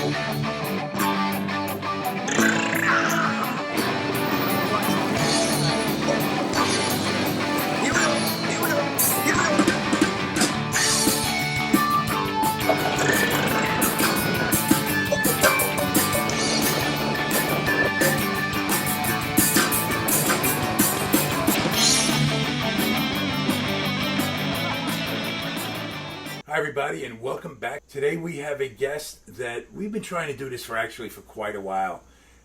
Hi everybody and welcome back. Today we have a guest that we've been trying to do this for quite a while,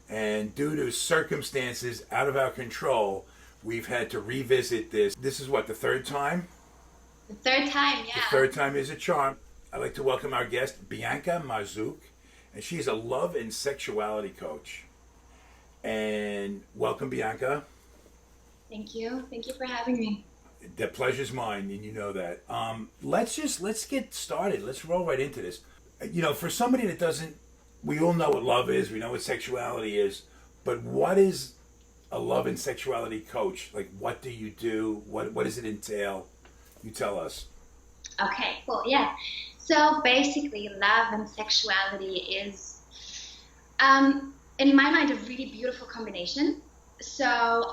and due to circumstances out of our control, we've had to revisit this. This is what, the third time? The third time, yeah. The third time is a charm. I'd like to welcome our guest, Bianca Marzouk, and she's a love and sexuality coach. And welcome, Bianca. Thank you. Thank you for having me. The pleasure's mine, and you know that. Let's get started. Let's roll right into this. You know, for somebody that doesn't, we all know what love is. We know what sexuality is. But what is a love and sexuality coach? Like, what do you do? What does it entail? You tell us. Okay, cool. Yeah. So basically, love and sexuality is, in my mind, a really beautiful combination. So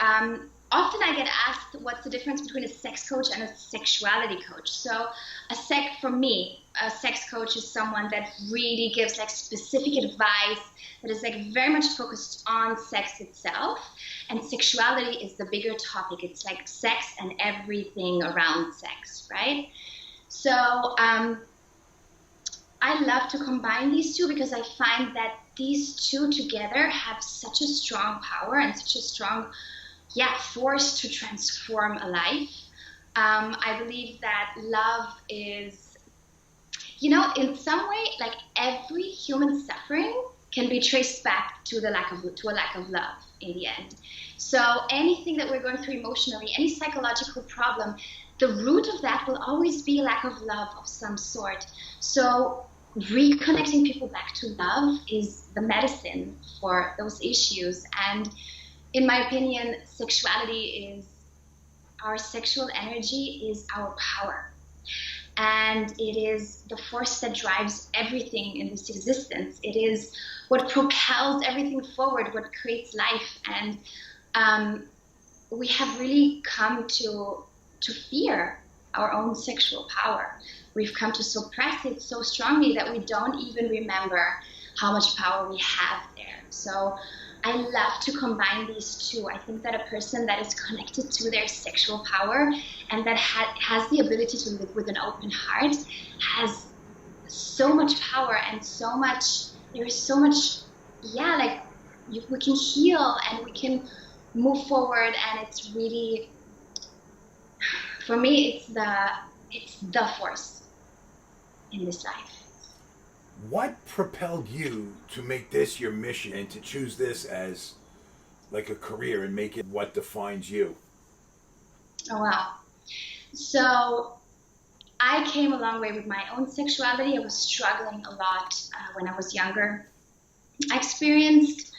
often I get asked what's the difference between a sex coach and a sexuality coach. So for me, a sex coach is someone that really gives like specific advice that is like very much focused on sex itself. And sexuality is the bigger topic. It's like sex and everything around sex, right? So I love to combine these two because I find that these two together have such a strong power and such a strong force to transform a life. I believe that love is, in some way, like every human suffering can be traced back to a lack of love in the end. So anything that we're going through emotionally, any psychological problem, the root of that will always be a lack of love of some sort. So reconnecting people back to love is the medicine for those issues. And in my opinion, sexuality is our sexual energy, is our power. And it is the force that drives everything in this existence. It is what propels everything forward, what creates life. And we have really come to fear our own sexual power. We've come to suppress it so strongly that we don't even remember how much power we have there. So I love to combine these two. I think that a person that is connected to their sexual power and that has the ability to live with an open heart has so much power and there is so much, we can heal and we can move forward. And it's really, for me, it's the force in this life. What propelled you to make this your mission and to choose this as like a career and make it what defines you? Oh, wow. So I came a long way with my own sexuality. I was struggling a lot when I was younger. I experienced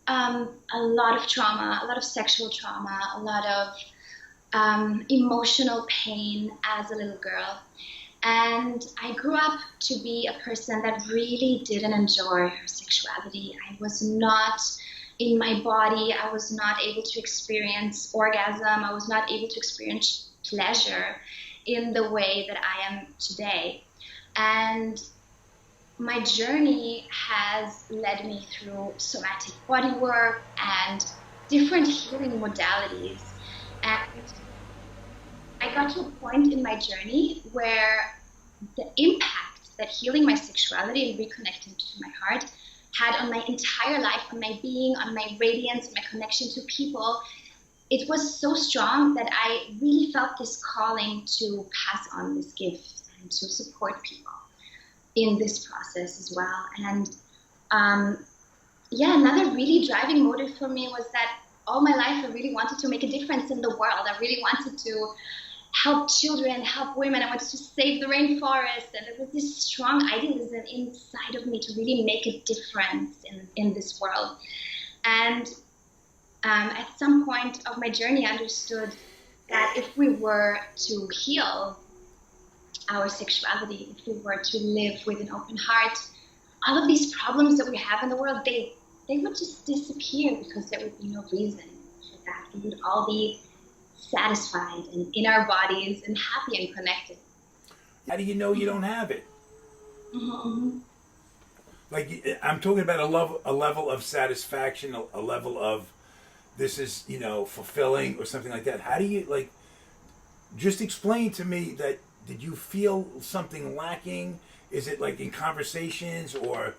a lot of trauma, a lot of sexual trauma, a lot of emotional pain as a little girl. And I grew up to be a person that really didn't enjoy her sexuality. I was not in my body. I was not able to experience orgasm. I was not able to experience pleasure in the way that I am today. And my journey has led me through somatic bodywork and different healing modalities. And I got to a point in my journey where the impact that healing my sexuality and reconnecting to my heart had on my entire life, on my being, on my radiance, my connection to people, it was so strong that I really felt this calling to pass on this gift and to support people in this process as well. And another really driving motive for me was that all my life I really wanted to make a difference in the world. I really wanted to help children, help women. I wanted to save the rainforest. And there was this strong idealism inside of me to really make a difference in this world. And at some point of my journey, I understood that if we were to heal our sexuality, if we were to live with an open heart, all of these problems that we have in the world, they would just disappear because there would be no reason for that. We would all be satisfied and in our bodies and happy and connected. How do you know you don't have it? Mm-hmm. Like, I'm talking about a level of satisfaction, a level of this is, fulfilling or something like that. How do you, like, just explain to me that, did you feel something lacking? Is it like in conversations or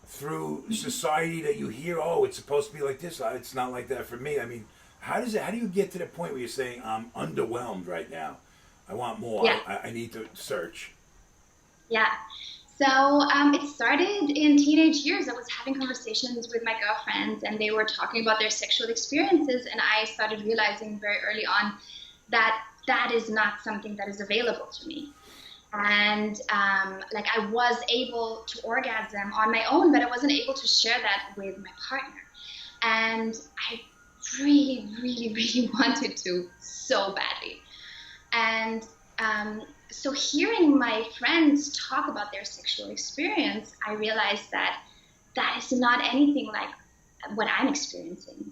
through society that you hear, oh, it's supposed to be like this, it's not like that for me? I mean, how do you get to the point where you're saying, I'm underwhelmed right now, I want more, Yeah. I need to search? Yeah. So it started in teenage years. I was having conversations with my girlfriends, and they were talking about their sexual experiences, and I started realizing very early on that that is not something that is available to me. And like, I was able to orgasm on my own, but I wasn't able to share that with my partner. And I really, really, really wanted to so badly. And so hearing my friends talk about their sexual experience, I realized that that is not anything like what I'm experiencing.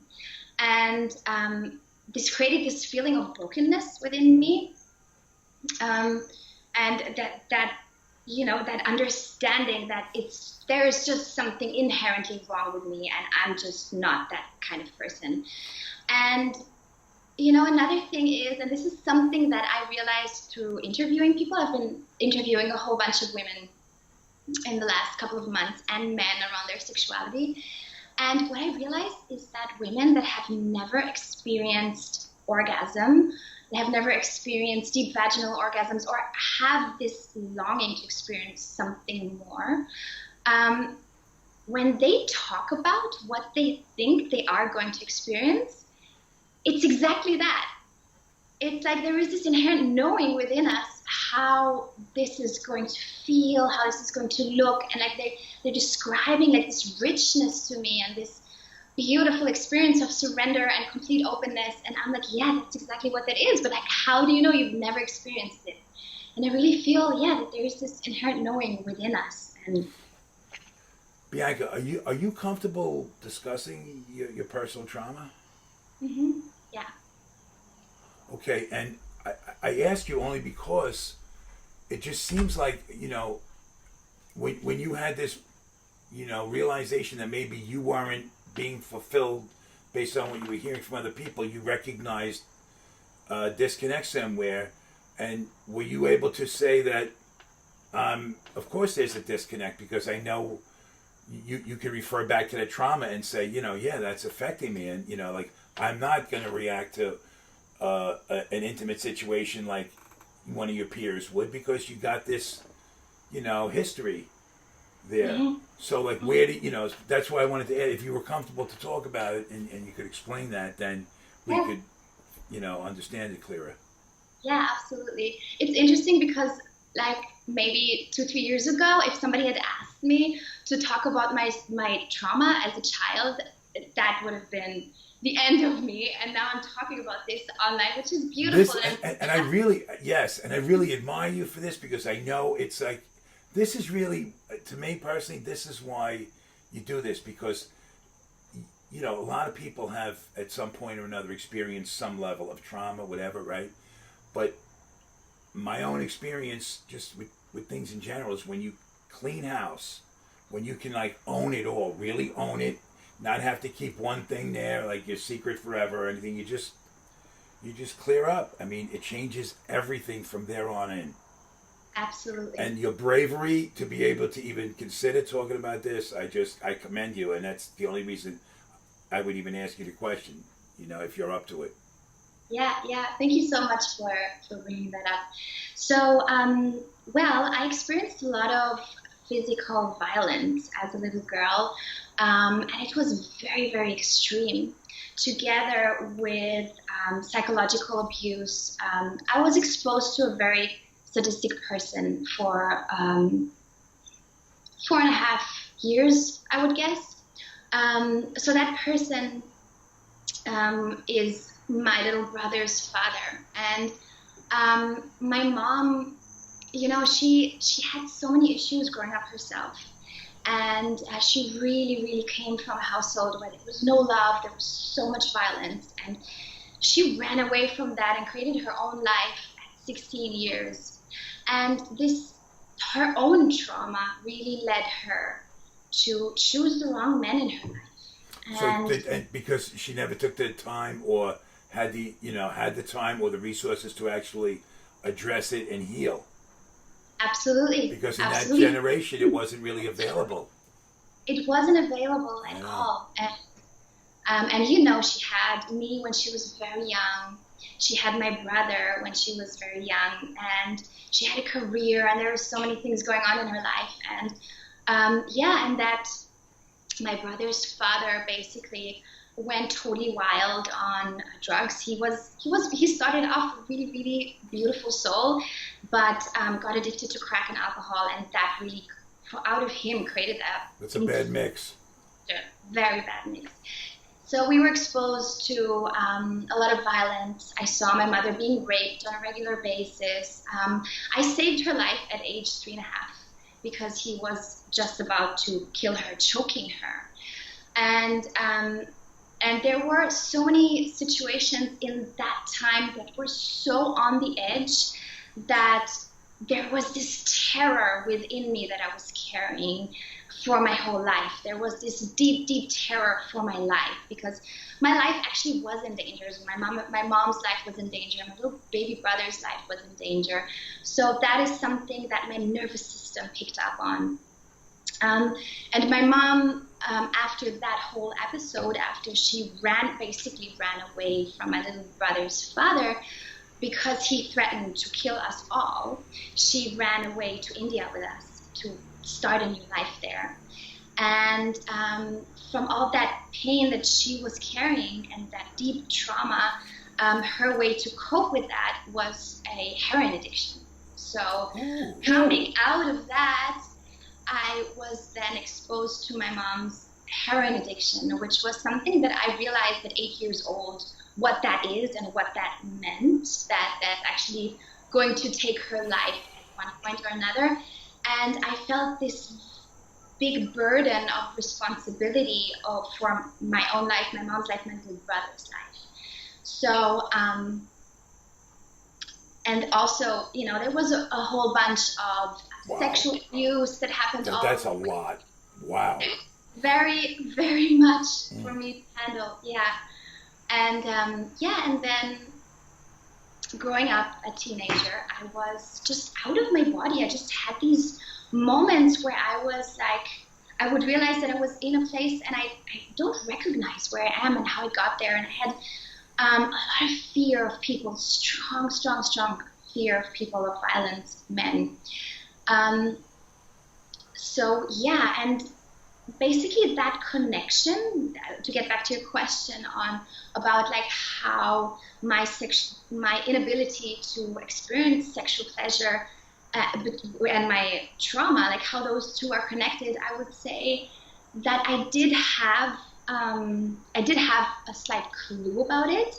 And this created this feeling of brokenness within me. And that understanding that there is just something inherently wrong with me, and I'm just not that kind of person. And another thing is, and this is something that I realized through interviewing people. I've been interviewing a whole bunch of women in the last couple of months, and men around their sexuality. And what I realized is that women that have never experienced orgasm, they have never experienced deep vaginal orgasms, or have this longing to experience something more, when they talk about what they think they are going to experience, it's exactly that. It's like there is this inherent knowing within us how this is going to feel, how this is going to look, and like they're describing like this richness to me and this beautiful experience of surrender and complete openness. And I'm like, yeah, that's exactly what that is. But like, how do you know you've never experienced it? And I really feel, that there's this inherent knowing within us. And Bianca, are you comfortable discussing your personal trauma? Mm-hmm. Yeah. Okay, and I ask you only because it just seems like, when you had this, realization that maybe you weren't being fulfilled based on what you were hearing from other people, you recognized disconnect somewhere. And were you able to say that, of course there's a disconnect, because I know you can refer back to that trauma and say, yeah, that's affecting me. And, like, I'm not going to react to an intimate situation like one of your peers would, because you got this, history there. Mm-hmm. So, like, where do that's why I wanted to add, if you were comfortable to talk about it and you could explain that, then we could, understand it clearer. Yeah, absolutely. It's interesting because, like, maybe 2-3 years ago, if somebody had asked me to talk about my trauma as a child, that would have been the end of me. And now I'm talking about this online, which is beautiful. And I really, yes, and I really admire you for this, because I know it's like, this is really, to me personally, this is why you do this, because, a lot of people have at some point or another experienced some level of trauma, whatever, right? But my own experience just with things in general is when you clean house, when you can, like, own it all, really own it, not have to keep one thing there, like your secret forever or anything, you just clear up. I mean, it changes everything from there on in. Absolutely. And your bravery to be able to even consider talking about this, I commend you, and that's the only reason I would even ask you the question, if you're up to it. Yeah. Thank you so much for bringing that up. So, I experienced a lot of physical violence as a little girl, and it was very, very extreme. Together with psychological abuse, I was exposed to a very sadistic person for 4.5 years, I would guess. So that person is my little brother's father. And my mom, she had so many issues growing up herself. And she really, really came from a household where there was no love, there was so much violence. And she ran away from that and created her own life at 16 years. And her own trauma really led her to choose the wrong men in her life. And because she never took the time or had the time or the resources to actually address it and heal. Absolutely. Because in Absolutely. that generation, it wasn't really available. It wasn't available at all. And she had me when she was very young. She had my brother when she was very young, and she had a career, and there were so many things going on in her life. And and that my brother's father basically went totally wild on drugs. He started off a really, really beautiful soul, but got addicted to crack and alcohol, and that really, out of him, created that. That's a bad mix. Very bad mix. So we were exposed to a lot of violence. I saw my mother being raped on a regular basis. I saved her life at age 3.5 because he was just about to kill her, choking her. And there were so many situations in that time that were so on the edge that there was this terror within me that I was carrying for my whole life. There was this deep, deep terror for my life because my life actually was in danger. My mom's life was in danger. My little baby brother's life was in danger. So that is something that my nervous system picked up on. And my mom, after that whole episode, after she basically ran away from my little brother's father, because he threatened to kill us all, she ran away to India with us to start a new life there. And from all that pain that she was carrying and that deep trauma, her way to cope with that was a heroin addiction. So coming out of that, I was then exposed to my mom's heroin addiction, which was something that I realized at 8 years old what that is and what that meant, that's actually going to take her life at one point or another. And I felt this big burden of responsibility for my own life, my mom's life, my little brother's life. So, and also, there was a whole bunch of sexual abuse that happened. That's a lot. Wow. Very, very much for me to handle. Yeah. And and then growing up a teenager, I was just out of my body. I just had these moments where I was like, I would realize that I was in a place and I don't recognize where I am and how I got there. And I had a lot of fear of people, strong fear of people, of violence, men. And basically that connection, to get back to your question about like how my inability to experience sexual pleasure and my trauma, like how those two are connected, I would say that I did have a slight clue about it,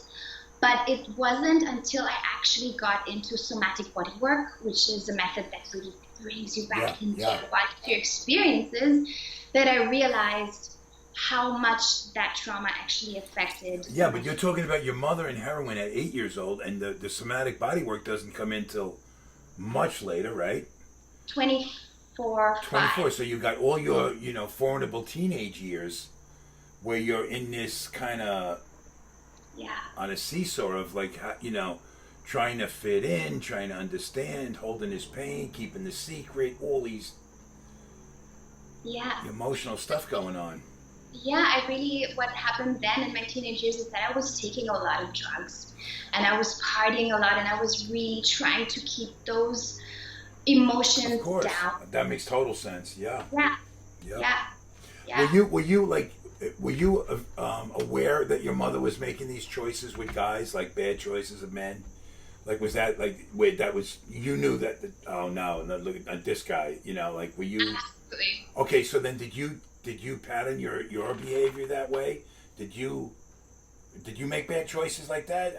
but it wasn't until I actually got into somatic bodywork, which is a method that really brings you back into your body, to your experiences, that I realized how much that trauma actually affected. Yeah, but you're talking about your mother and heroin at 8 years old, and the somatic bodywork doesn't come in till much later, right? 24. So you got all your, formidable teenage years where you're in this kind of on a seesaw of like, trying to fit in, trying to understand, holding his pain, keeping the secret, all these emotional stuff going on. Yeah, what happened then in my teenage years is that I was taking a lot of drugs and I was partying a lot and I was really trying to keep those emotions Of course. down. That makes total sense. Yeah. Were you aware that your mother was making these choices with guys, like bad choices of men? Like, was that like, wait, that was, you knew that, oh no, look at this guy, like, were you? Absolutely. Okay, so then did you pattern your behavior that way? Did you make bad choices like that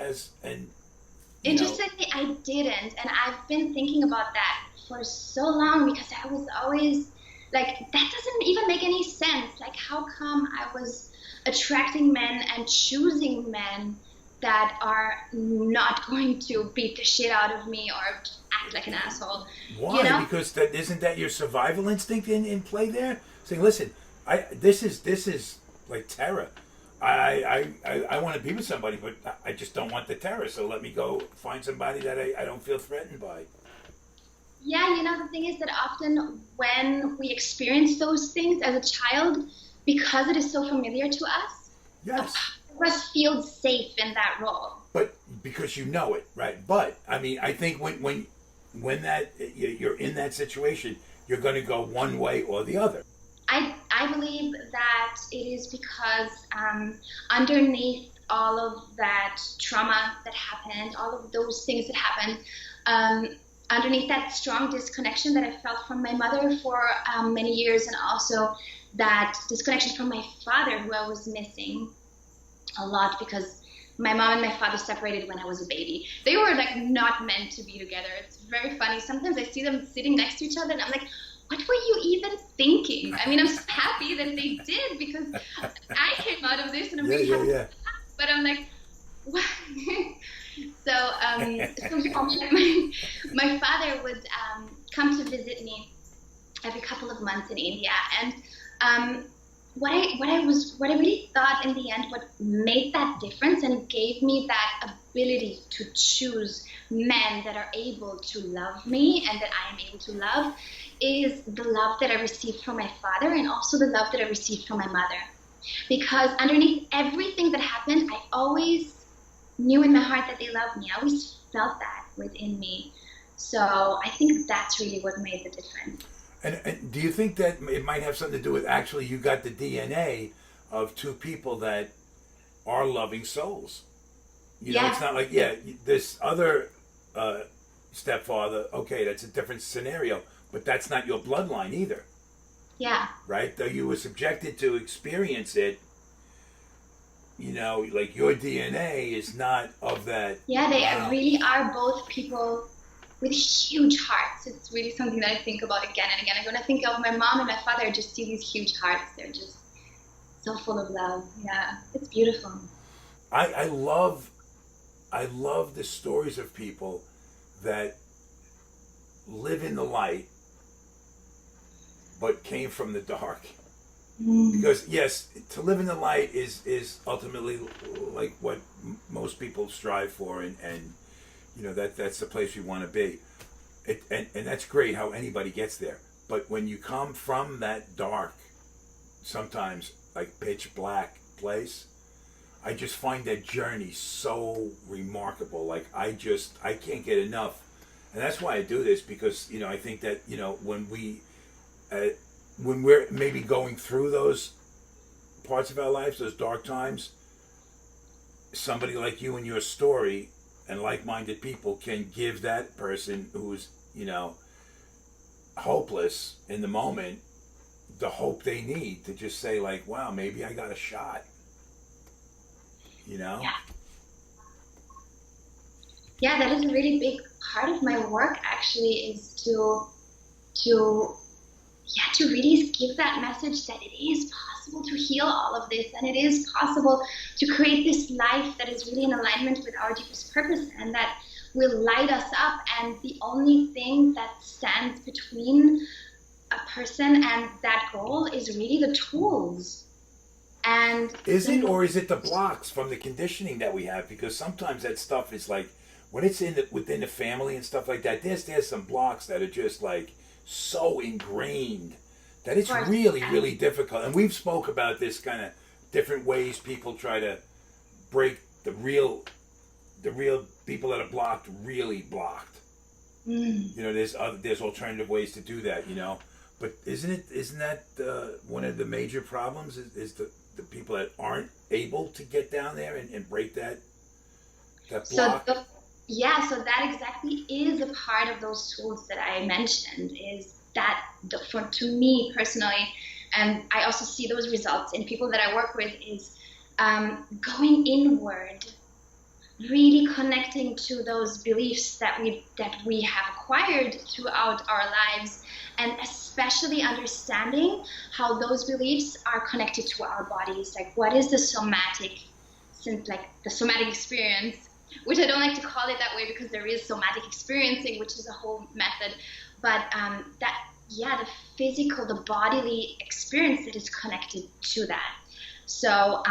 Interestingly, I didn't, and I've been thinking about that for so long because I was always like, that doesn't even make any sense. Like, how come I was attracting men and choosing men that are not going to beat the shit out of me or act like an asshole? Why? You know? Because isn't that your survival instinct in play there? Saying, listen, this is like terror. I want to be with somebody, but I just don't want the terror. So let me go find somebody that I don't feel threatened by. Yeah, you know, the thing is that often when we experience those things as a child, because it is so familiar to us, Yes. a part of us feels safe in that role. But because you know it, right? But I mean, I think when that you're in that situation, you're going to go one way or the other. I believe that it is because underneath all of that trauma that happened, all of those things that happened, underneath that strong disconnection that I felt from my mother for many years, and also that disconnection from my father, who I was missing a lot because my mom and my father separated when I was a baby. They were like not meant to be together. It's very funny. Sometimes I see them sitting next to each other and I'm like, what were you even thinking? I mean, I'm so happy that they did because I came out of this and I'm really happy. Yeah. But I'm like, what? So my father would come to visit me every couple of months in India, and what I really thought in the end, what made that difference and gave me that ability to choose men that are able to love me and that I am able to love, is the love that I received from my father and also the love that I received from my mother. Because underneath everything that happened, I always knew in my heart that they loved me. I always felt that within me. So I think that's really what made the difference. And do you think that it might have something to do with actually you got the DNA of two people that are loving souls? You know, it's not like, this other stepfather, okay, that's a different scenario, but that's not your bloodline either. Yeah. Right? Though you were subjected to experience it, you know, like your DNA is not of that. Yeah, they really are both people with huge hearts. It's really something that I think about again and again. When I think of my mom and my father, I just see these huge hearts. They're just so full of love. Yeah, it's beautiful. I love the stories of people that live in the light but came from the dark. Because yes, to live in the light is ultimately like what most people strive for, and you know that's the place you want to be. And that's great how anybody gets there. But when you come from that dark, sometimes like pitch black place, I just find that journey so remarkable. Like I can't get enough, and that's why I do this, because you know I think that you know when we're maybe going through those parts of our lives, those dark times, somebody like you and your story and like-minded people can give that person who's, you know, hopeless in the moment the hope they need to just say like, wow, maybe I got a shot. You know? Yeah, that is a really big part of my work actually, is to really give that message that it is possible to heal all of this, and it is possible to create this life that is really in alignment with our deepest purpose and that will light us up. And the only thing that stands between a person and that goal is really the tools. And is it, or is it the blocks from the conditioning that we have? Because sometimes that stuff is like, when it's within the family and stuff like that, there's some blocks that are just like so ingrained that it's really difficult. And we've spoke about this kind of different ways people try to break the real people that are blocked, really blocked. You know, there's alternative ways to do that, you know. But isn't that one of the major problems is the people that aren't able to get down there and break that block? So that exactly is a part of those tools that I mentioned, is that to me personally, and I also see those results in people that I work with, is going inward, really connecting to those beliefs that we have acquired throughout our lives, and especially understanding how those beliefs are connected to our bodies. Like, what is the somatic, like the somatic experience, which I don't like to call it that way because there is somatic experiencing, which is a whole method, but the physical, the bodily experience that is connected to that. So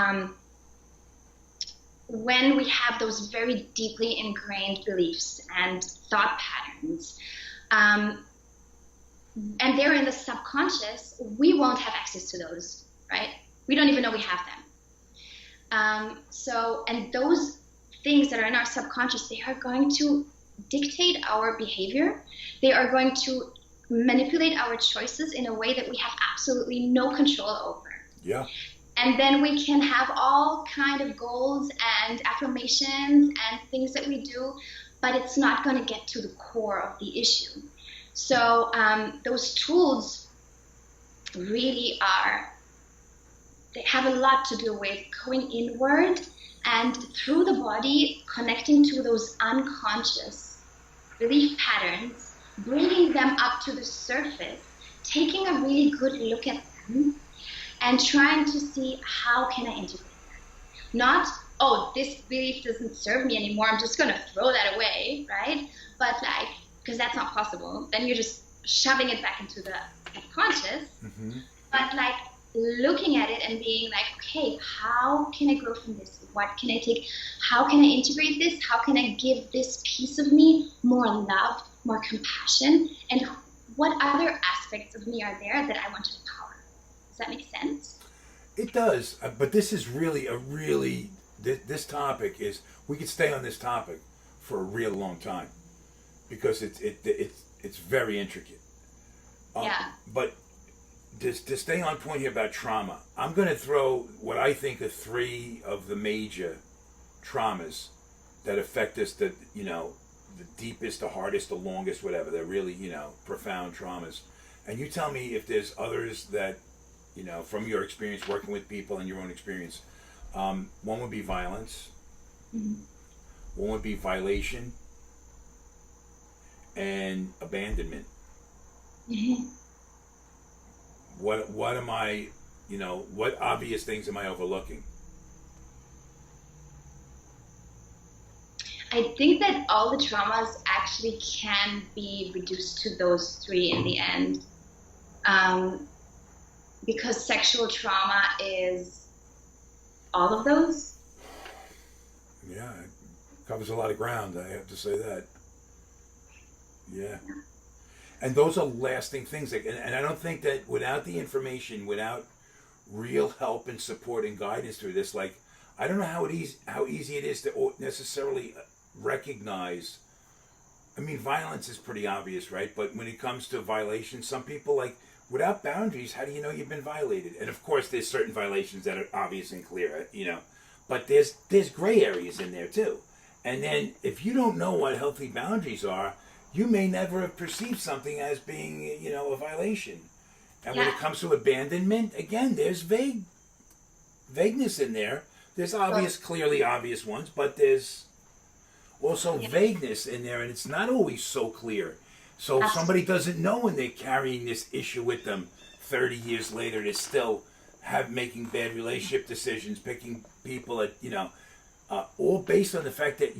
when we have those very deeply ingrained beliefs and thought patterns, and they're in the subconscious, we won't have access to those, right? We don't even know we have them. And those things that are in our subconscious, they are going to dictate our behavior. They are going to manipulate our choices in a way that we have absolutely no control over. Yeah. And then we can have all kind of goals and affirmations and things that we do, but it's not going to get to the core of the issue. So those tools really they have a lot to do with going inward and through the body, connecting to those unconscious belief patterns, bringing them up to the surface, taking a really good look at them, and trying to see how can I integrate that. Not, oh, this belief doesn't serve me anymore, I'm just going to throw that away, right? But because that's not possible. Then you're just shoving it back into the subconscious. Mm-hmm. But looking at it and being like, okay, how can I grow from this? What can I take? How can I integrate this? How can I give this piece of me more love, more compassion? And what other aspects of me are there that I want to empower? Does that make sense? It does, but this is really this topic is, we could stay on this topic for a real long time because it's very intricate. Yeah. But to stay on point here about trauma, I'm going to throw what I think are 3 of the major traumas that affect us, the deepest, the hardest, the longest, whatever. They're really, profound traumas. And you tell me if there's others that, from your experience working with people and your own experience. One would be violence. Mm-hmm. One would be violation and abandonment. Mm-hmm. What am I, what obvious things am I overlooking? I think that all the traumas actually can be reduced to those 3 in the end. Because sexual trauma is all of those. Yeah, it covers a lot of ground, I have to say that. Yeah. And those are lasting things. And I don't think that without the information, without real help and support and guidance through this, I don't know how easy it is to necessarily recognize. I mean, violence is pretty obvious, right? But when it comes to violations, some people, without boundaries, how do you know you've been violated? And of course, there's certain violations that are obvious and clear, but there's gray areas in there too. And then if you don't know what healthy boundaries are, you may never have perceived something as being, a violation. And when it comes to abandonment, again, there's vagueness in there. There's clearly obvious ones, but there's also vagueness in there, and it's not always so clear. So if somebody doesn't know when they're carrying this issue with them 30 years later, they're still making bad relationship decisions, picking people that, all based on the fact that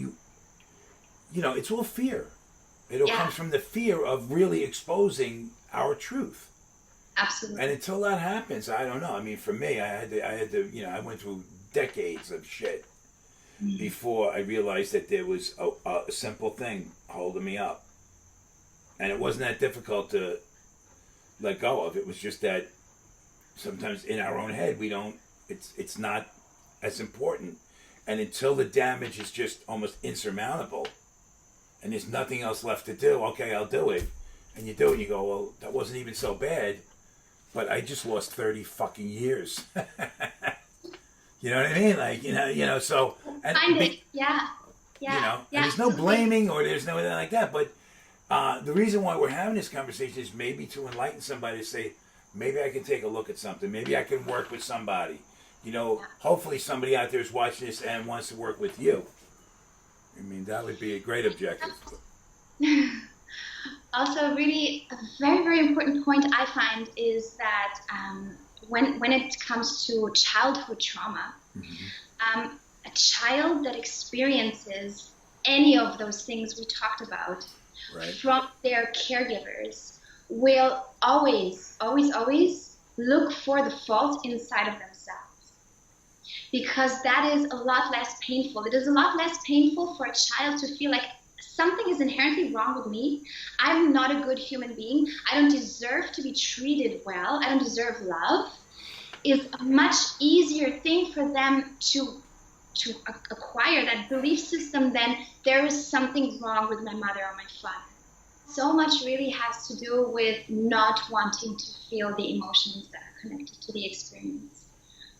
it's all fear. It all comes from the fear of really exposing our truth. Absolutely. And until that happens, I don't know. I mean, for me, I had to, I went through decades of shit before I realized that there was a simple thing holding me up. And it wasn't that difficult to let go of. It was just that sometimes in our own head, it's not as important. And until the damage is just almost insurmountable and there's nothing else left to do, okay, I'll do it. And you do it and you go, well, that wasn't even so bad, but I just lost 30 fucking years. You know what I mean? So... And and there's no blaming or there's no anything like that, but the reason why we're having this conversation is maybe to enlighten somebody to say, maybe I can take a look at something. Maybe I can work with somebody. Hopefully somebody out there is watching this and wants to work with you. I mean, that would be a great objective. Also, really, a very, very important point I find is that when it comes to childhood trauma, a child that experiences any of those things we talked about Right. from their caregivers will always, always, always look for the fault inside of themselves. Because that is a lot less painful. It is a lot less painful for a child to feel like something is inherently wrong with me. I'm not a good human being. I don't deserve to be treated well. I don't deserve love. Is a much easier thing for them to acquire that belief system than there is something wrong with my mother or my father. So much really has to do with not wanting to feel the emotions that are connected to the experience.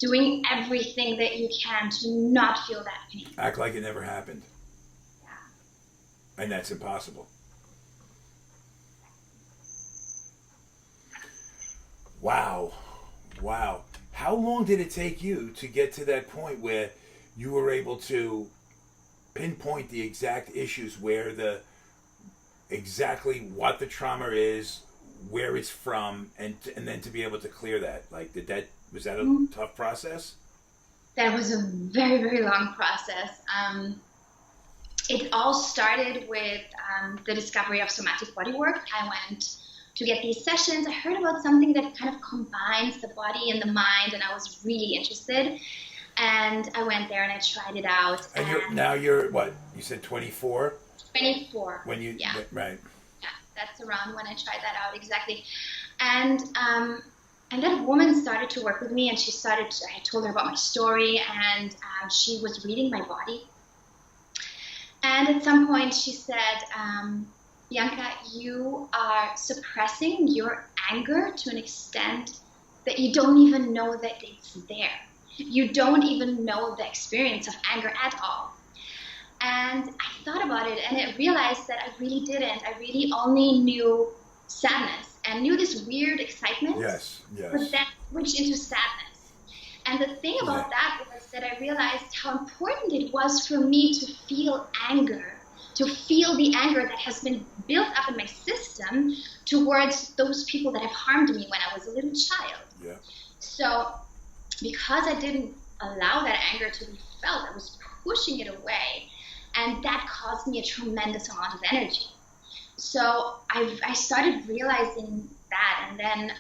Doing everything that you can to not feel that pain. Act like it never happened. Yeah. And that's impossible. Wow. Wow. How long did it take you to get to that point where you were able to pinpoint the exact issues, where exactly what the trauma is, where it's from, and then to be able to clear that? Like, was that a tough process? That was a very, very long process. It all started with the discovery of somatic bodywork. I went to get these sessions. I heard about something that kind of combines the body and the mind, and I was really interested. And I went there and I tried it out. And now you're what? You said 24? 24. When you right. Yeah, that's around when I tried that out, exactly. And that woman started to work with me, and I told her about my story, and she was reading my body. And at some point she said, Bianca, you are suppressing your anger to an extent that you don't even know that it's there. You don't even know the experience of anger at all. And I thought about it, and I realized that I really didn't. I really only knew sadness and knew this weird excitement. Yes. But then switched into sadness. And the thing about that was that I realized how important it was for me to feel anger, to feel the anger that has been built up in my system towards those people that have harmed me when I was a little child. Yeah. So because I didn't allow that anger to be felt, I was pushing it away, and that caused me a tremendous amount of energy. So I started realizing that, and then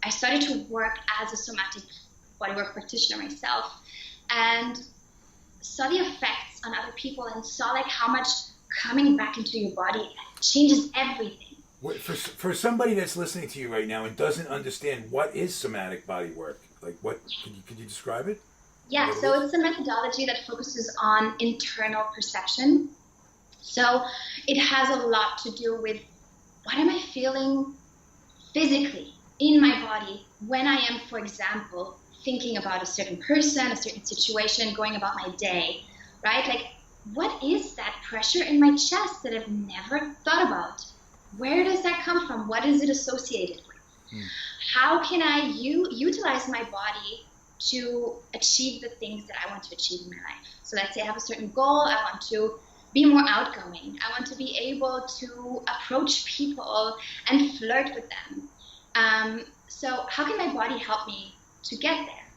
I started to work as a somatic bodywork practitioner myself, and saw the effects on other people, and saw like how much coming back into your body changes everything. For somebody that's listening to you right now and doesn't understand, what is somatic bodywork? Like, what could you describe it? Yeah, so it's a methodology that focuses on internal perception. So it has a lot to do with what am I feeling physically in my body when I am, for example, thinking about a certain person, a certain situation, going about my day, right? Like, what is that pressure in my chest that I've never thought about? Where does that come from? What is it associated with? How can I utilize my body to achieve the things that I want to achieve in my life? So let's say I have a certain goal. I want to be more outgoing. I want to be able to approach people and flirt with them. So how can my body help me to get there?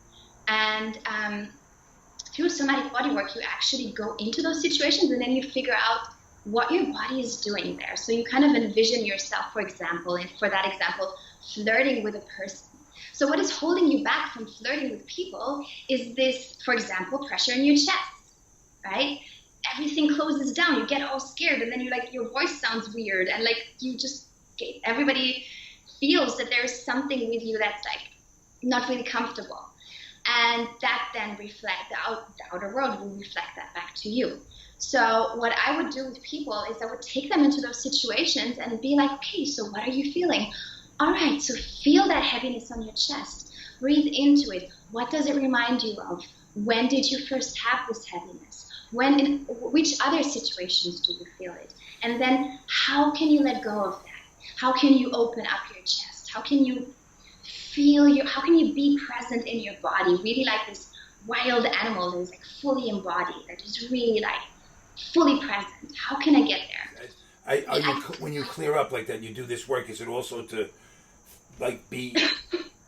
And through somatic bodywork, you actually go into those situations, and then you figure out what your body is doing there. So you kind of envision yourself, for example, and for that example, flirting with a person. So what is holding you back from flirting with people is this, for example, pressure in your chest, right? Everything closes down. You get all scared, and then your voice sounds weird, and everybody feels that there's something with you that's like not really comfortable. And that then the outer world will reflect that back to you. So what I would do with people is I would take them into those situations and be like, okay, so what are you feeling? All right, so feel that heaviness on your chest. Breathe into it. What does it remind you of? When did you first have this heaviness? In which other situations do you feel it? And then how can you let go of that? How can you open up your chest? How can you how can you be present in your body, really like this wild animal that is like fully embodied, that is really like fully present? How can I get there? When you clear up like that, you do this work. Is it also to like be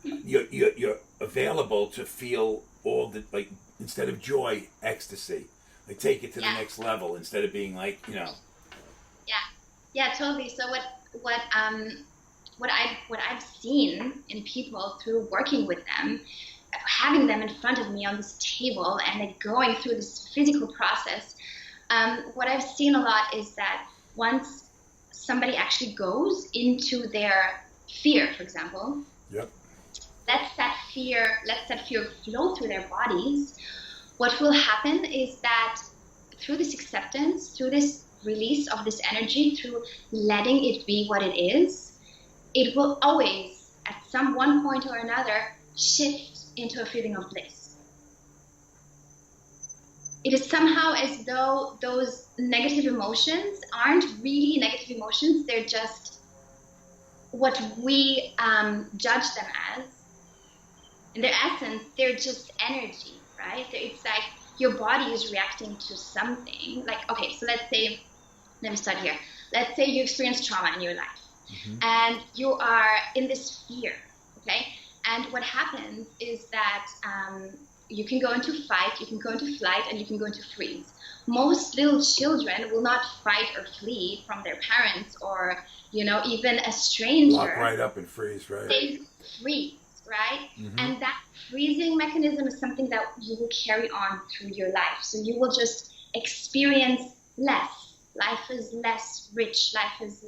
you're available to feel all the, like, instead of joy, ecstasy, like take it to the next level instead of being like, you know. Yeah, totally. So what I've seen in people through working with them, having them in front of me on this table and like going through this physical process, what I've seen a lot is that once somebody actually goes into their fear, for example, Yep. lets that fear flow through their bodies, what will happen is that through this acceptance, through this release of this energy, through letting it be what it is, it will always, at some one point or another, shift into a feeling of bliss. It is somehow as though those negative emotions aren't really negative emotions, they're just what we judge them as. In their essence, they're just energy, right? It's like your body is reacting to something. Like, okay, so let me start here. Let's say you experience trauma in your life, and you are in this fear, okay? And what happens is that you can go into fight, you can go into flight, and you can go into freeze. Most little children will not fight or flee from their parents or, even a stranger. Lock right up and freeze, right? They freeze, right? And that freezing mechanism is something that you will carry on through your life. So you will just experience less. Life is less rich. Life is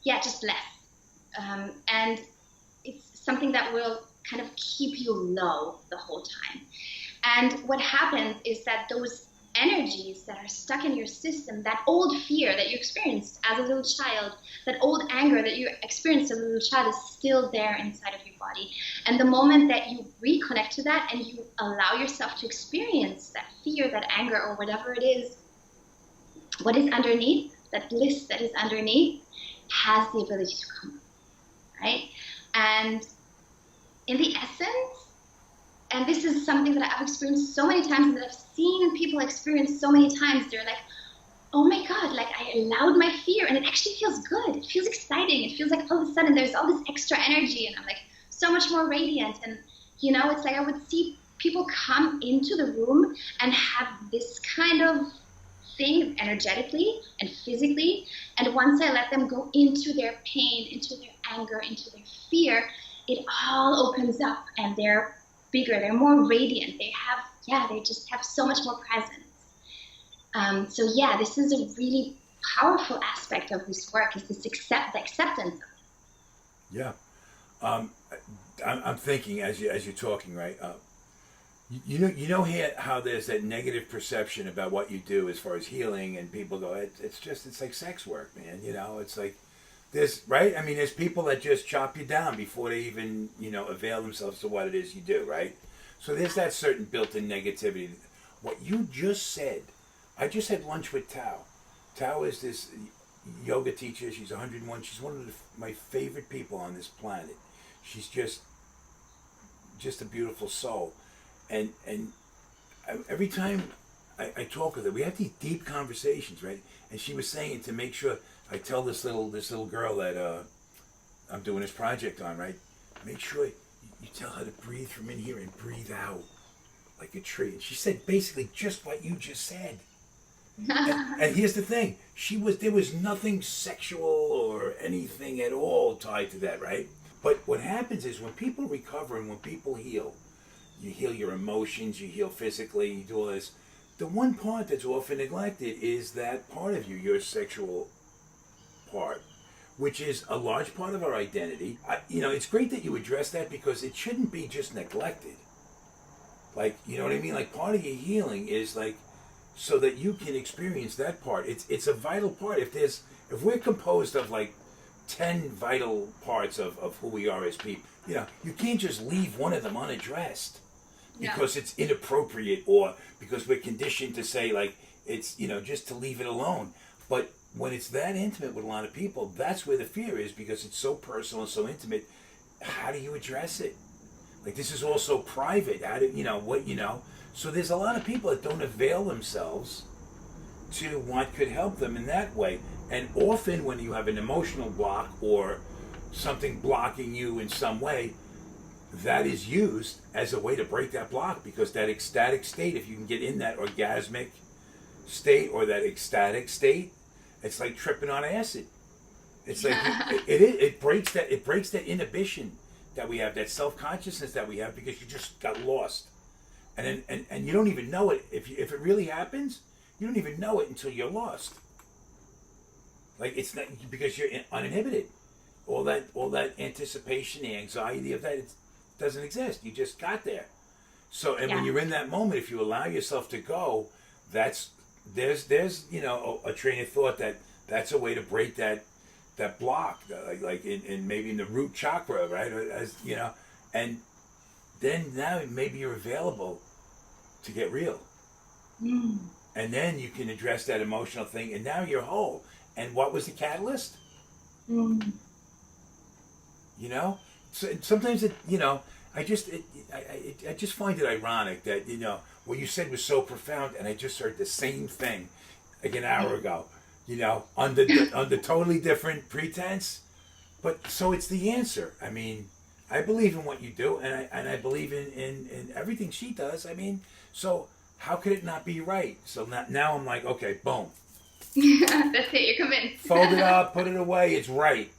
just less. And it's something that will kind of keep you low the whole time. And what happens is that those energies that are stuck in your system, that old fear that you experienced as a little child, that old anger that you experienced as a little child is still there inside of your body. And the moment that you reconnect to that and you allow yourself to experience that fear, that anger, or whatever it is, what is underneath, that bliss that is underneath, has the ability to come up, right? And in the essence, and this is something that I've experienced so many times and that I've seen people experience so many times, they're like, oh my God, like I allowed my fear and it actually feels good. It feels exciting. It feels like all of a sudden there's all this extra energy and I'm like so much more radiant. And, it's like I would see people come into the room and have this kind of thing energetically and physically. And once I let them go into their pain, into their anger, into their fear, it all opens up and they're bigger, they're more radiant, they just have so much more presence. This is a really powerful aspect of this work, is this acceptance. Yeah. I'm thinking as you're talking, right? You know how there's that negative perception about what you do as far as healing, and people go, it's like sex work, man. It's like there's people that just chop you down before they even avail themselves to what it is you do, right? So there's that certain built-in negativity. What you just said, I just had lunch with Tao. Tao is this yoga teacher. She's 101. She's one of my favorite people on this planet. She's just a beautiful soul. And every time I talk with her, we have these deep conversations, right? And she was saying to make sure I tell this little girl that I'm doing this project on, right? Make sure you tell her to breathe from in here and breathe out like a tree. And she said basically just what you just said. And here's the thing: there was nothing sexual or anything at all tied to that, right? But what happens is when people recover and when people heal, you heal your emotions, you heal physically, you do all this. The one part that's often neglected is that part of you, your sexual part, which is a large part of our identity. It's great that you address that because it shouldn't be just neglected. Like, you know what I mean? Like, part of your healing is like so that you can experience that part. It's a vital part. If we're composed of like 10 vital parts of who we are as people, you can't just leave one of them unaddressed because it's inappropriate or because we're conditioned to say like it's just to leave it alone. But when it's that intimate with a lot of people, that's where the fear is, because it's so personal and so intimate. How do you address it? Like, this is all so private. How do so there's a lot of people that don't avail themselves to what could help them in that way. And often when you have an emotional block or something blocking you in some way, that is used as a way to break that block, because that ecstatic state, if you can get in that orgasmic state or that ecstatic state, it's like tripping on acid. It's like it breaks that inhibition that we have, that self-consciousness that we have, because you just got lost. And you don't even know it. If it really happens, you don't even know it until you're lost. Like, it's not because you're uninhibited. All that anticipation, the anxiety of that, it doesn't exist. You just got there. So, and when you're in that moment, if you allow yourself to go, there's a train of thought that's a way to break that block, like in maybe in the root chakra, right? As and then now maybe you're available to get real. And then you can address that emotional thing, and now you're whole. And what was the catalyst? So sometimes I just find it ironic that what you said was so profound, and I just heard the same thing like an hour ago. Under totally different pretense, but so it's the answer. I mean, I believe in what you do, and I believe in everything she does. I mean, so how could it not be right? So now I'm like, okay, boom. That's it. You're convinced. Fold it up, put it away. It's right.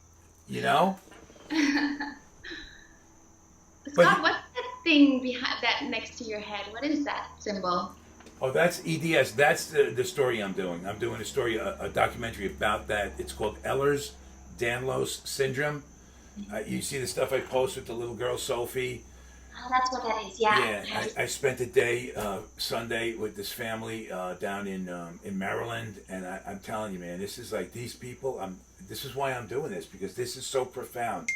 Scott, what's that thing behind that next to your head? What is that symbol? Oh, that's EDS. That's the story I'm doing. I'm doing a documentary about that. It's called Ehlers-Danlos syndrome. You see the stuff I post with the little girl, Sophie? Oh, that's what that is, yeah. Yeah, I spent a day, Sunday, with this family down in Maryland, and I'm telling you, man, this is like these people, this is why I'm doing this, because this is so profound.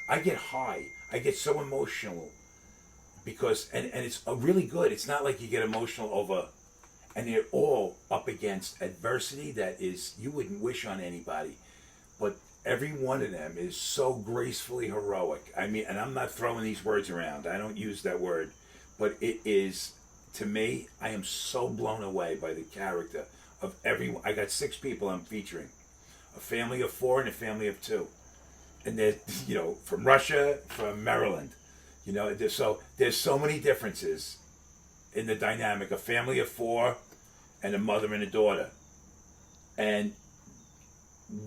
I get high. I get so emotional. Because, and it's really good. It's not like you get emotional over, and they're all up against adversity that is, you wouldn't wish on anybody. But every one of them is so gracefully heroic. I mean, and I'm not throwing these words around. I don't use that word. But it is, to me, I am so blown away by the character of everyone. I got 6 people I'm featuring. A family of 4 and a family of 2. And they're, from Russia, from Maryland. There's so many differences in the dynamic. A family of 4 and a mother and a daughter. And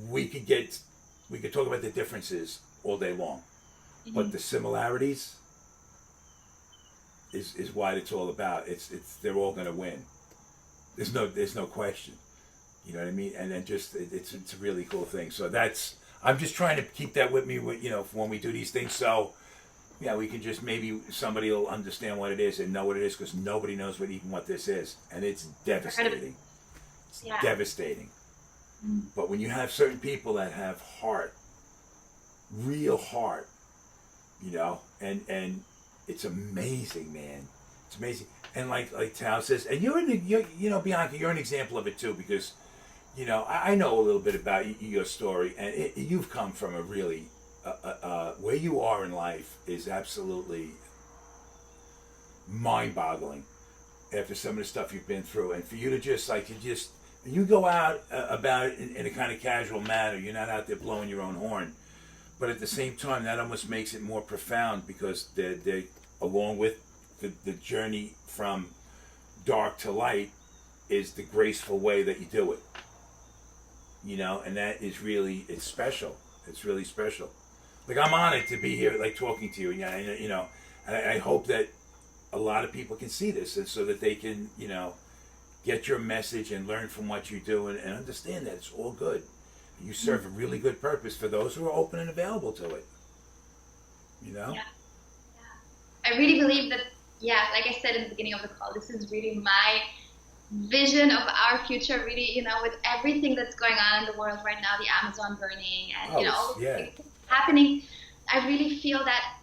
we could talk about the differences all day long. Mm-hmm. But the similarities is what it's all about. It's they're all gonna win. There's no question. You know what I mean? And then just it's a really cool thing. So I'm just trying to keep that with me when we do these things. So yeah, we can just, maybe somebody will understand what it is and know what it is, because nobody knows what this is, and it's devastating. It's devastating. Mm. But when you have certain people that have heart, real heart, and it's amazing, man. It's amazing. And like Tao says, and Bianca, you're an example of it too, because I know a little bit about your story, and you've come from a really where you are in life is absolutely mind-boggling after some of the stuff you've been through. And for you to you go out about it in a kind of casual manner. You're not out there blowing your own horn, but at the same time, that almost makes it more profound, because they're along with the journey from dark to light is the graceful way that you do it. And that is really, it's special. It's really special. Like, I'm honored to be here, like, talking to you, and I hope that a lot of people can see this, and so that they can, get your message and learn from what you do, and understand that it's all good. You serve a really good purpose for those who are open and available to it. Yeah. I really believe that, like I said in the beginning of the call, this is really my vision of our future, really, with everything that's going on in the world right now, the Amazon burning, and all the things happening. I really feel that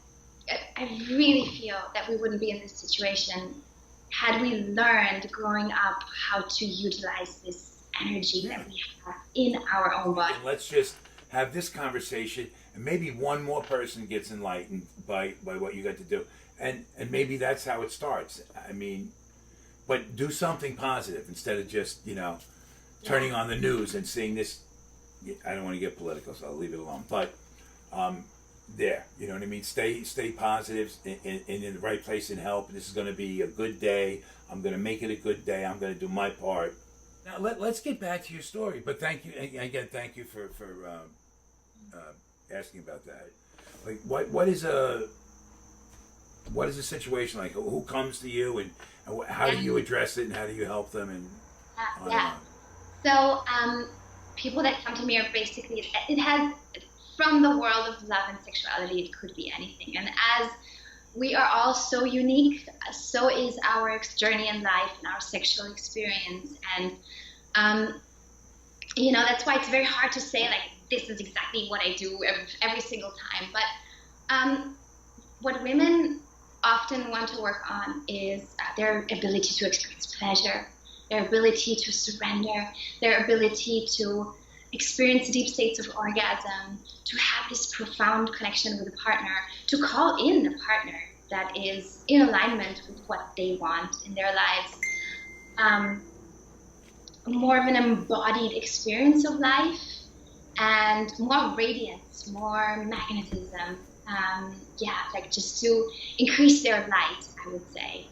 we wouldn't be in this situation had we learned growing up how to utilize this energy that we have in our own body. And let's just have this conversation, and maybe one more person gets enlightened by what you got to do, and maybe that's how it starts. I mean, but do something positive instead of just turning on the news and seeing this. I don't want to get political, so I'll leave it alone. But there, you know what I mean? Stay positive in the right place and help. This is going to be a good day. I'm going to make it a good day. I'm going to do my part. Now let's get back to your story. But thank you again. Thank you for asking about that. Like what is a situation like? Who comes to you and how do you address it and how do you help them and on and on? So people that come to me are basically, it has, from the world of love and sexuality, it could be anything. And as we are all so unique, so is our journey in life and our sexual experience. And, that's why it's very hard to say, like, this is exactly what I do every single time. But what women often want to work on is their ability to experience pleasure, their ability to surrender, their ability to experience deep states of orgasm, to have this profound connection with a partner, to call in a partner that is in alignment with what they want in their lives. More of an embodied experience of life and more radiance, more magnetism. Like just to increase their light, I would say.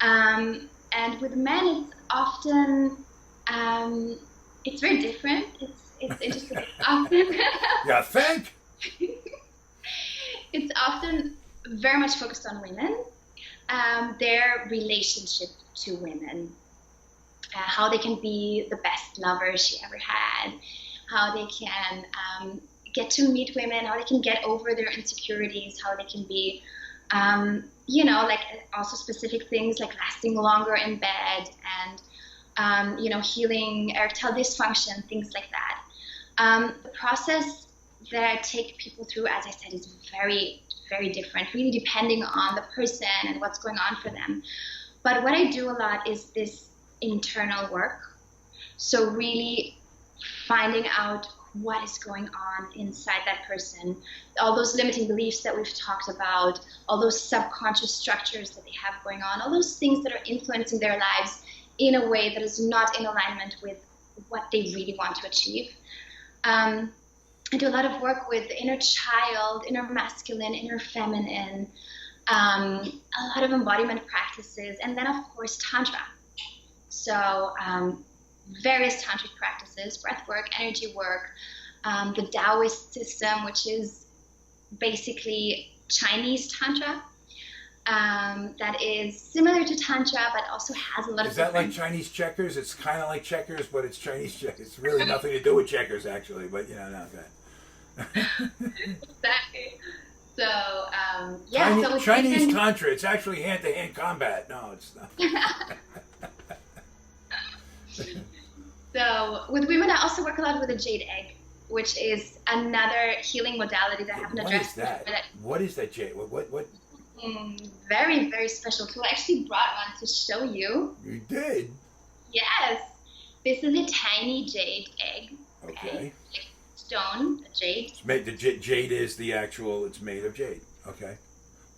And with men, it's often, it's very different. It's interesting. Often, yeah, thank. It's often very much focused on women, their relationship to women, how they can be the best lovers she ever had, how they can get to meet women, how they can get over their insecurities, how they can be, like also specific things like lasting longer in bed and, healing erectile dysfunction, things like that. The process that I take people through, as I said, is very, very different, really depending on the person and what's going on for them. But what I do a lot is this internal work. So really finding out what is going on inside that person, all those limiting beliefs that we've talked about, all those subconscious structures that they have going on, all those things that are influencing their lives in a way that is not in alignment with what they really want to achieve. I do a lot of work with the inner child, inner masculine, inner feminine, a lot of embodiment practices, and then of course Tantra. So various tantric practices, breath work, energy work, the Taoist system, which is basically Chinese Tantra, that is similar to Tantra, but also has a lot of. Is that like Chinese checkers? It's kind of like checkers, but it's Chinese checkers. It's really nothing to do with checkers, actually, but no, go ahead. Exactly. So, Chinese Tantra, it's actually hand-to-hand combat. No, it's not. So with women, I also work a lot with a jade egg, which is another healing modality that I haven't addressed. What is that jade? What? Very, very special tool. I actually brought one to show you. You did? Yes. This is a tiny jade egg. Okay. Stone, a jade. It's made, jade is the actual, it's made of jade. Okay.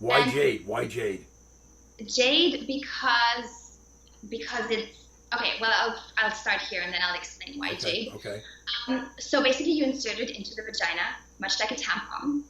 Why jade? Why jade? Jade because it's, okay, well, I'll start here and then I'll explain why jade. Okay. So basically you insert it into the vagina, much like a tampon.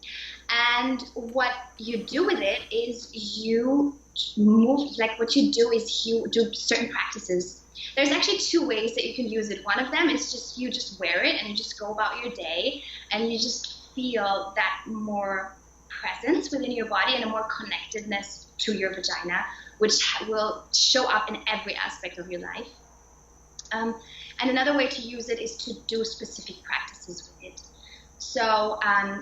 And what you do with it is you move, like what you do is you do certain practices. There's actually two ways that you can use it. One of them is just you just wear it and you just go about your day and you just feel that more presence within your body and a more connectedness to your vagina, which will show up in every aspect of your life. And another way to use it is to do specific practices with it. So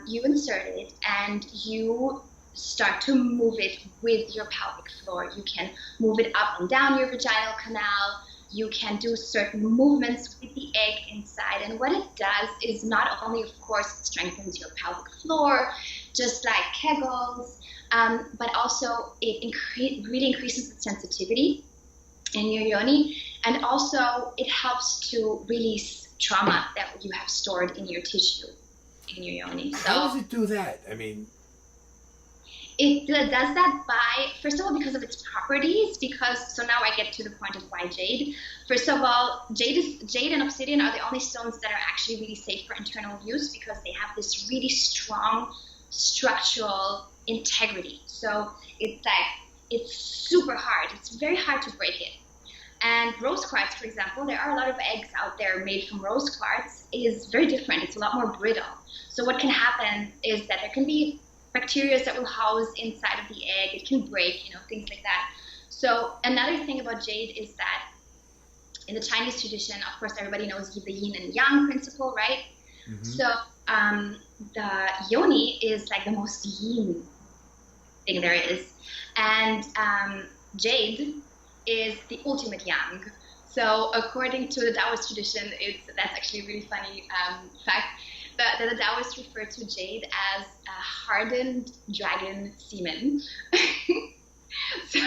you insert it and you start to move it with your pelvic floor. You can move it up and down your vaginal canal. You can do certain movements with the egg inside. And what it does is not only, of course, it strengthens your pelvic floor, just like Kegels, but also it really increases the sensitivity in your yoni. And also it helps to release trauma that you have stored in your tissue, in your yoni. So, how does it do that? I mean, It does that by, first of all, because of its properties, because, so now I get to the point of why jade. First of all, jade and obsidian are the only stones that are actually really safe for internal use because they have this really strong structural integrity. So it's super hard. It's very hard to break it. And rose quartz, for example, there are a lot of eggs out there made from rose quartz, is very different. It's a lot more brittle. So what can happen is that there can be bacteria that will house inside of the egg. It can break, things like that. So another thing about jade is that in the Chinese tradition, of course, everybody knows the yin and yang principle, right? Mm-hmm. So the yoni is like the most yin thing there is. And jade is the ultimate yang. So according to the Taoist tradition, that's actually a really funny fact, that the Taoists refer to jade as a hardened dragon semen. So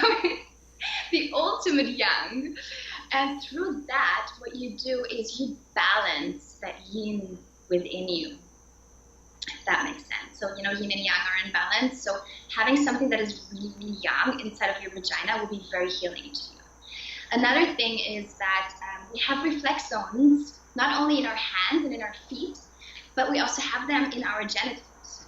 the ultimate yang. And through that, what you do is you balance that yin within you. If that makes sense. So, yin and yang are in balance. So having something that is really, really yang inside of your vagina will be very healing to you. Another thing is that we have reflex zones, not only in our hands and in our feet, but we also have them in our genitals.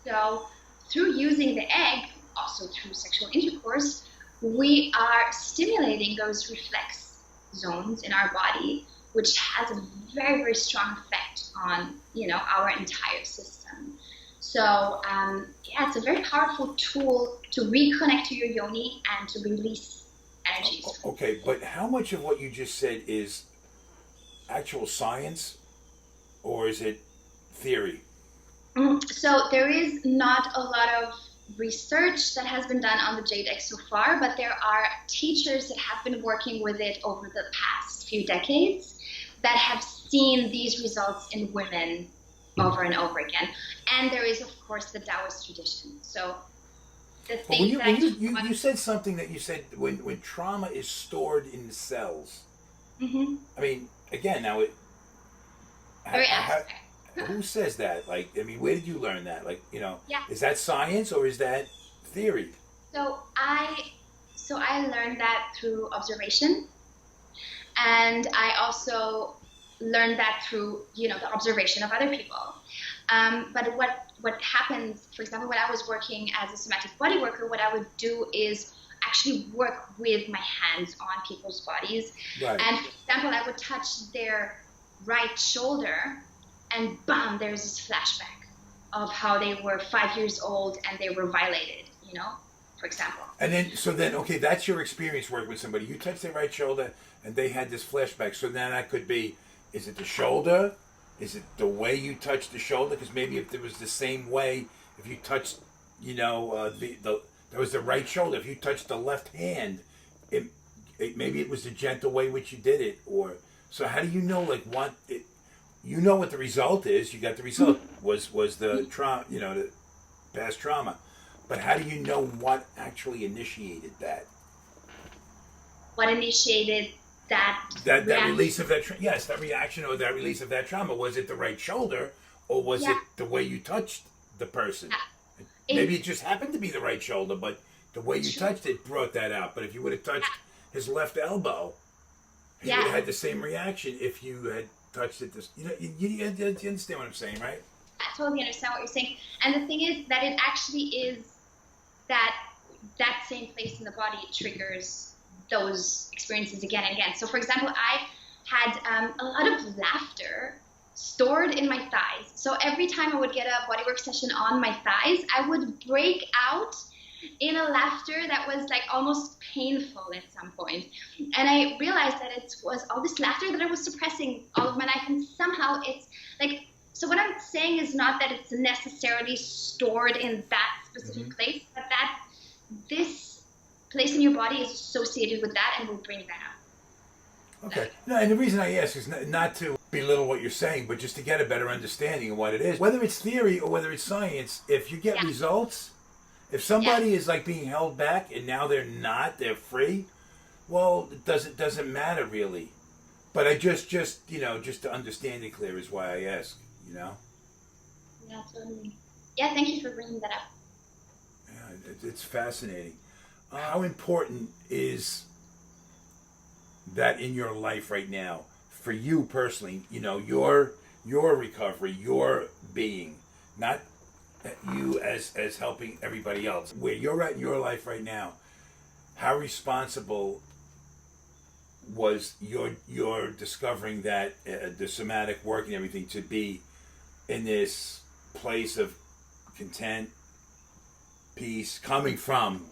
So through using the egg, also through sexual intercourse, we are stimulating those reflex zones in our body, which has a very, very strong effect on, our entire system. So, it's a very powerful tool to reconnect to your yoni and to release energies. Okay, but how much of what you just said is actual science, or is it theory? So there is not a lot of research that has been done on the jade egg so far, but there are teachers that have been working with it over the past few decades that have seen these results in women over and over again. And there is, of course, the Taoist tradition. So the thing you said something that you said when trauma is stored in the cells. Mm-hmm. I mean, again, now who says that? Like, I mean, where did you learn that? Like, is that science or is that theory? So I learned that through observation, and I also learned that through the observation of other people. But what happens, for example, when I was working as a somatic body worker, what I would do is actually work with my hands on people's bodies. Right. And for example, I would touch their right shoulder, and bam, there's this flashback of how they were 5 years old and they were violated, for example. And then, okay, that's your experience working with somebody. You touched their right shoulder and they had this flashback. So then that could be, is it the shoulder? Is it the way you touched the shoulder? Because maybe if it was the same way, if you touched, that was the right shoulder. If you touched the left hand, maybe it was the gentle way which you did it. Or so how do you know what the result is? You got the result was the trauma, the past trauma. But how do you know what actually initiated that? What initiated that release of that that reaction or that release of that trauma? Was it the right shoulder, or was it the way you touched the person? Maybe it just happened to be the right shoulder, but the way you touched it brought that out. But if you would have touched his left elbow, he would have had the same reaction if you had touched it. You understand what I'm saying, right? I totally understand what you're saying. And the thing is that it actually is that same place in the body triggers those experiences again and again. So, for example, I had a lot of laughter stored in my thighs. So every time I would get a bodywork session on my thighs, I would break out in a laughter that was like almost painful at some point. And I realized that it was all this laughter that I was suppressing all of my life, and somehow it's like, so what I'm saying is not that it's necessarily stored in that specific place, but that this place in your body is associated with that and will bring that up. Okay. No, and the reason I ask is not to belittle what you're saying, but just to get a better understanding of what it is. Whether it's theory or whether it's science, if you get results, if somebody is like being held back and now they're not, they're free, well, it doesn't matter really. But I just to understand it clear is why I ask, Yeah, totally. Yeah, thank you for bringing that up. It's fascinating. How important is that in your life right now for you personally? You know, your recovery, your being, not you as helping everybody else. Where you're at in your life right now, how responsible was your discovering that the somatic work and everything to be in this place of content, peace, coming from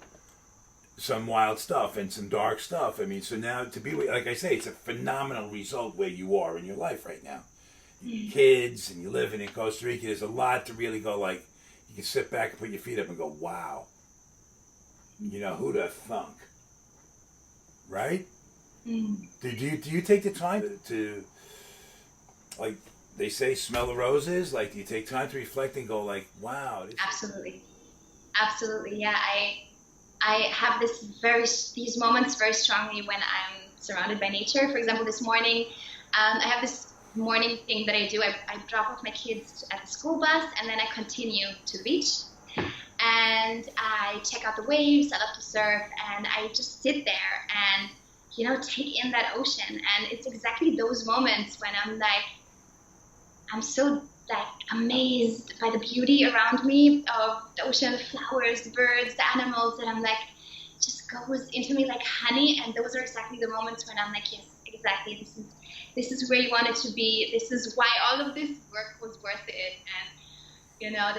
some wild stuff and some dark stuff. I mean, so now to be, like I say, it's a phenomenal result where you are in your life right now. Kids, and you're living in Costa Rica, there's a lot to really go, like, you can sit back and put your feet up and go, wow. You know, who'd have thunk? Right? Do you take the time to, like they say, smell the roses? Like, do you take time to reflect and go, like, wow? Absolutely. Absolutely, yeah. I have these moments very strongly when I'm surrounded by nature. For example, this morning, I have this morning thing that I do. I drop off my kids at the school bus, and then I continue to the beach. And I check out the waves. I love to surf, and I just sit there and, you know, take in that ocean. And it's exactly those moments when I'm so like amazed by the beauty around me of the ocean, the flowers, the birds, the animals, that I'm like, just goes into me like honey. And those are exactly the moments when I'm like, yes, exactly, this is where you want it to be. This is why all of this work was worth it. And, you know,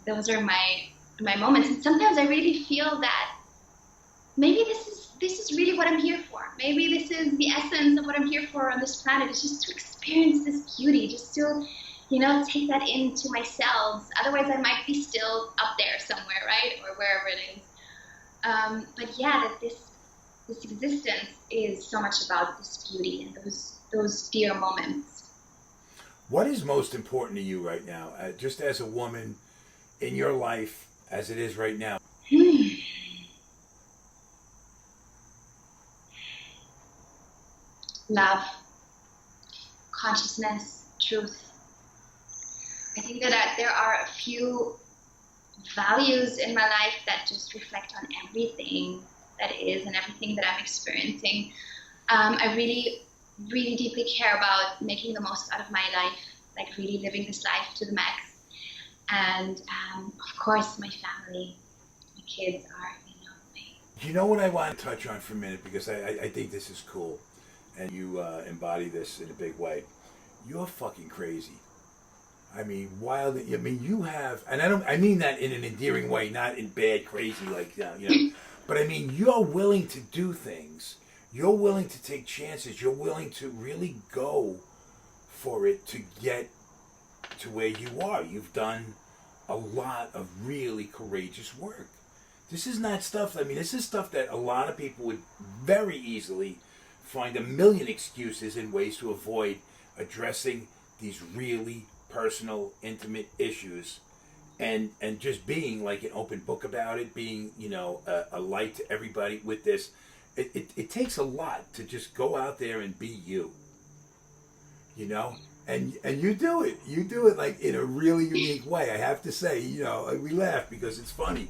those are my moments. And sometimes I really feel that maybe this is really what I'm here for. Maybe this is the essence of what I'm here for on this planet. It's just to experience this beauty, just to, you know, take that into my cells. Otherwise, I might be still up there somewhere, right, or wherever it is. But yeah, that this existence is so much about this beauty and those dear moments. What is most important to you right now, just as a woman in your life, as it is right now? Love, consciousness, truth. I think that there are a few values in my life that just reflect on everything that is and everything that I'm experiencing. I really, really deeply care about making the most out of my life, like really living this life to the max. And of course, my family, my kids are, You know what I want to touch on for a minute, because I think this is cool, and you embody this in a big way. You're fucking crazy. I mean, wild. I mean, you have, and I mean that in an endearing way, not in bad crazy, like, you know. But I mean, you're willing to do things. You're willing to take chances. You're willing to really go for it to get to where you are. You've done a lot of really courageous work. This is not stuff, I mean, this is stuff that a lot of people would very easily find a million excuses and ways to avoid addressing these really personal, intimate issues, and just being like an open book about it, being, you know, a light to everybody with this. It takes a lot to just go out there and be you, you know, and you do it like in a really unique way. I have to say, you know, we laugh because it's funny.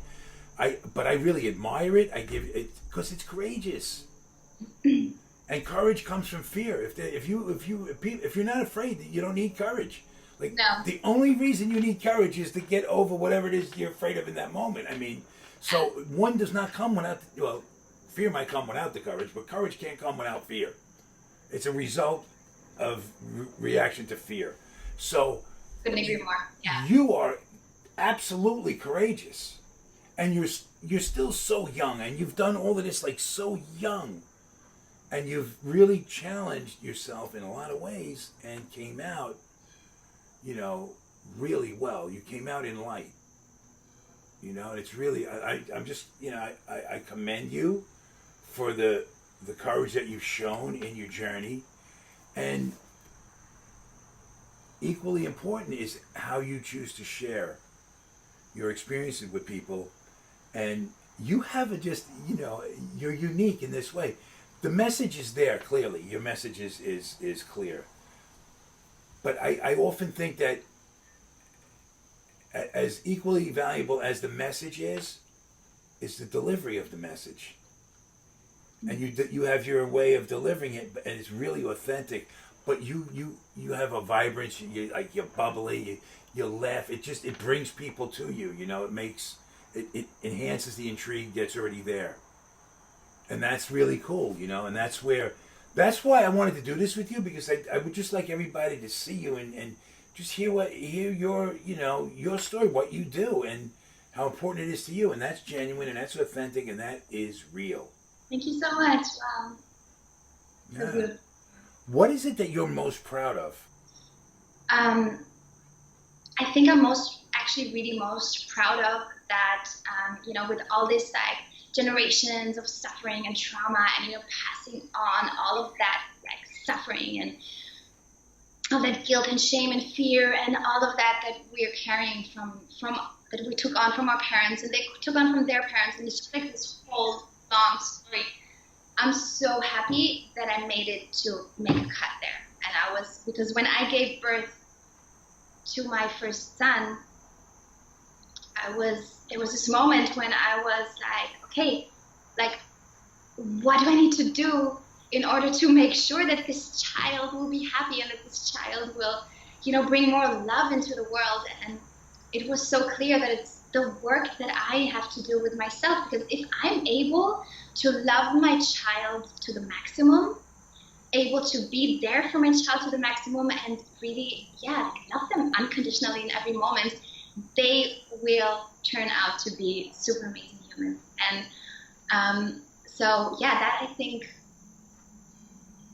But I really admire it. I give it because it's courageous, and courage comes from fear. If you're not afraid, you don't need courage. Like, no. The only reason you need courage is to get over whatever it is you're afraid of in that moment. I mean, so one does not come without. Well, fear might come without the courage, but courage can't come without fear. It's a result of reaction to fear. So couldn't agree more. Yeah. You are absolutely courageous. And you're still so young, and you've done all of this like so young, and you've really challenged yourself in a lot of ways and came out, you know, really well. You came out in light, you know, and it's really, I'm just, you know, I commend you for the courage that you've shown in your journey, and equally important is how you choose to share your experiences with people. And you have you know, you're unique in this way. The message is there, clearly. Your message is clear. But I often think that as equally valuable as the message is the delivery of the message. And you have your way of delivering it, and it's really authentic. But you have a vibrance. You're bubbly. You laugh. It brings people to you. You know, it enhances the intrigue that's already there, and that's really cool. You know, and that's why I wanted to do this with you, because I would just like everybody to see you and just hear your story, what you do, and how important it is to you, and that's genuine, and that's authentic, and that is real. Thank you so much. Wow. So Yeah. good. What is it that you're most proud of? I think I'm really most proud of that, with all this like generations of suffering and trauma, and, passing on all of that like suffering and all that guilt and shame and fear and all of that we're carrying from that we took on from our parents and they took on from their parents, and it's just like this whole long story. I'm so happy that I made it to make a cut there. And because when I gave birth to my first son, there was this moment when I was like, okay, like, what do I need to do in order to make sure that this child will be happy and that this child will, bring more love into the world? And it was so clear that it's the work that I have to do with myself, because if I'm able to love my child to the maximum, able to be there for my child to the maximum, and really, love them unconditionally in every moment, they will turn out to be super amazing humans. And that I think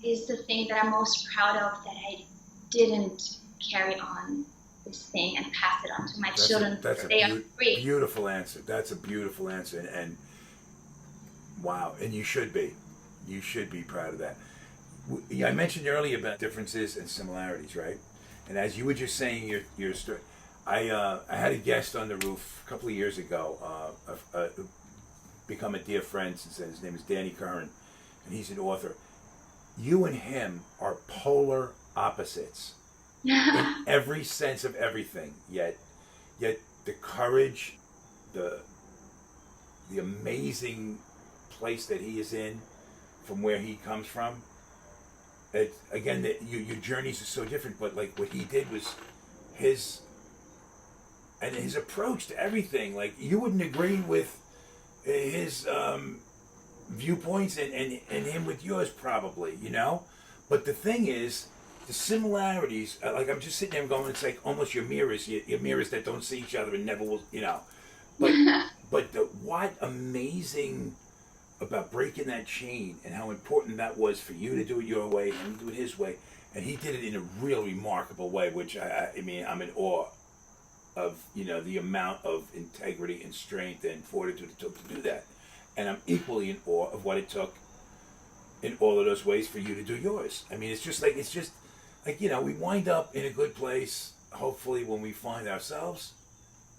is the thing that I'm most proud of, that I didn't carry on this thing and pass it on to my children. They are free. Beautiful answer. That's a beautiful answer, and wow, and you should be proud of that. I mentioned earlier about differences and similarities, right? And as you were just saying your story, I had a guest on the roof a couple of years ago, become a dear friend since then. His name is Danny Curran, and he's an author. You and him are polar opposites in every sense of everything. Yet the courage, the amazing place that he is in, from where he comes from. Your journeys are so different, but like what he did was his approach to everything. Like, you wouldn't agree with his viewpoints and him with yours, probably, But the thing is, the similarities, like, I'm just sitting there going, it's like almost your mirrors that don't see each other and never will, But what amazing about breaking that chain, and how important that was for you to do it your way and do it his way, and he did it in a real remarkable way, which I mean, I'm in awe of the amount of integrity and strength and fortitude it took to do that, and I'm equally in awe of what it took in all of those ways for you to do yours. I mean, it's just like we wind up in a good place. Hopefully, when we find ourselves,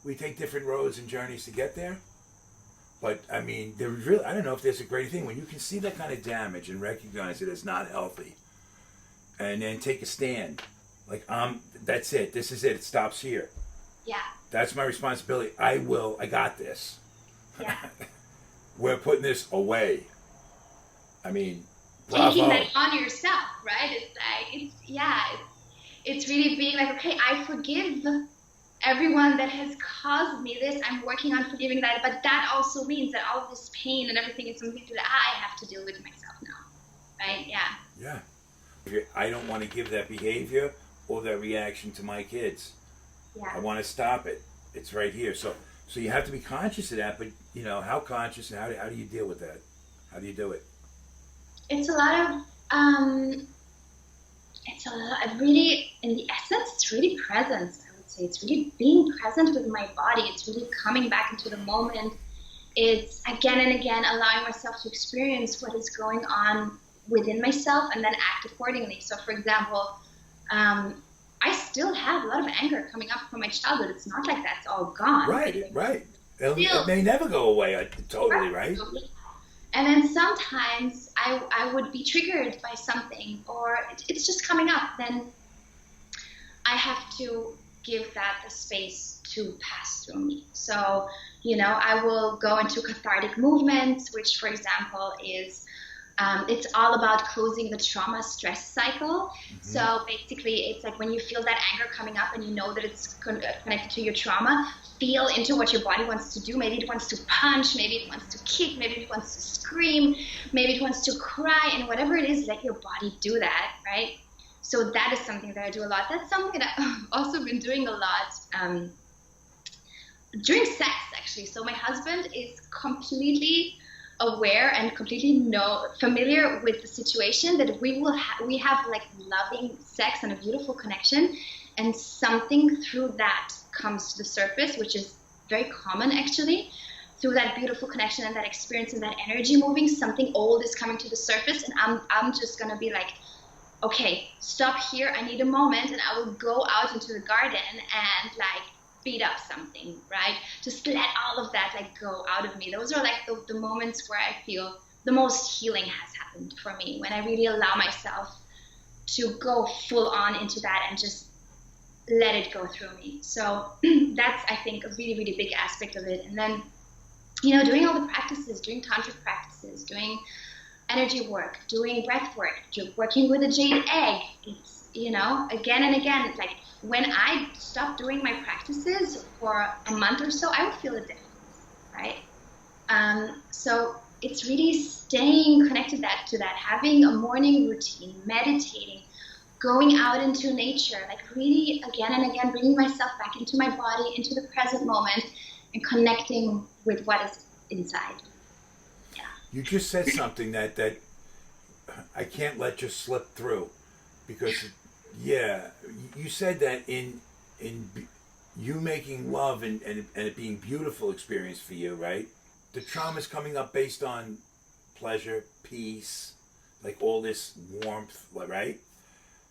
we take different roads and journeys to get there. But I mean, I don't know if there's a great thing when you can see that kind of damage and recognize it as not healthy, and then take a stand. Like, that's it. This is it. It stops here. Yeah. That's my responsibility. I got this. Yeah. We're putting this away. I mean, bravo. Taking that on yourself, right? It's really being like, okay, I forgive everyone that has caused me this. I'm working on forgiving that, but that also means that all of this pain and everything is something that I have to deal with myself now, right? Yeah. Yeah. I don't want to give that behavior or that reaction to my kids. Yeah. I want to stop it. It's right here. So you have to be conscious of that, but how conscious, and how do you deal with that? How do you do it? It's a lot of really, in the essence, it's really presence. I would say it's really being present with my body. It's really coming back into the moment. It's again and again allowing myself to experience what is going on within myself and then act accordingly. So, for example, I still have a lot of anger coming up from my childhood. It's not like that's all gone. Right. It may never go away, totally, right? And then sometimes I would be triggered by something, or it's just coming up. Then I have to give that the space to pass through me. So, I will go into cathartic movements, which, for example, is it's all about closing the trauma stress cycle. Mm-hmm. So basically, it's like when you feel that anger coming up and you know that it's connected to your trauma, feel into what your body wants to do. Maybe it wants to punch, maybe it wants to kick, maybe it wants to scream, maybe it wants to cry, and whatever it is, let your body do that, right? So that is something that I do a lot. That's something that I've also been doing a lot during sex, actually. So my husband is completely aware and completely familiar with the situation that we have like loving sex and a beautiful connection, and something through that comes to the surface, which is very common actually. Through that beautiful connection and that experience and that energy moving, something old is coming to the surface, and I'm just gonna be like, okay, stop here, I need a moment, and I will go out into the garden and like beat up something, right? Just let all of that like go out of me. Those are like the moments where I feel the most healing has happened for me, when I really allow myself to go full on into that and just let it go through me. So that's, I think, a really, really big aspect of it. And then, doing all the practices, doing tantric practices, doing energy work, doing breath work, working with a jade egg. It's, again and again, like when I stop doing my practices for a month or so, I will feel a difference, right? So it's really staying connected to that, having a morning routine, meditating, going out into nature, like really again and again, bringing myself back into my body, into the present moment, and connecting with what is inside. Yeah. You just said something that I can't let just slip through, because you said that in you making love and it being beautiful experience for you, right? The trauma's coming up based on pleasure, peace, like all this warmth, right?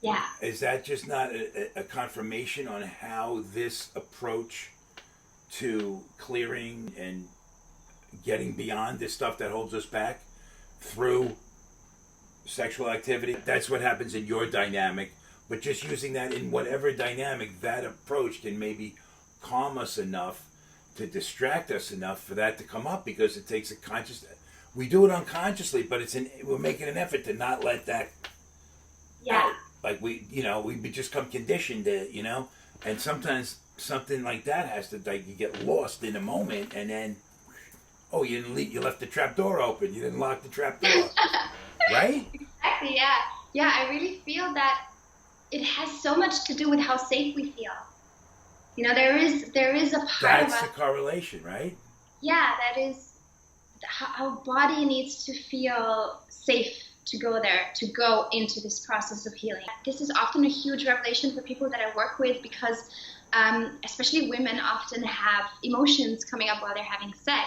Yeah. Is that just not a confirmation on how this approach to clearing and getting beyond this stuff that holds us back through sexual activity? That's what happens in your dynamic, but just using that in whatever dynamic, that approach can maybe calm us enough to distract us enough for that to come up, because it takes a conscious, we do it unconsciously, but we're making an effort to not let that out. Like we become conditioned to, and sometimes something like that has to, like, you get lost in a moment, and then, you left the trap door open, you didn't lock the trap door, right? Exactly, yeah. Yeah, I really feel that it has so much to do with how safe we feel. There is a part That's of us. the correlation, right? Yeah, that is, our body needs to feel safe to go there, to go into this process of healing. This is often a huge revelation for people that I work with, because especially women often have emotions coming up while they're having sex.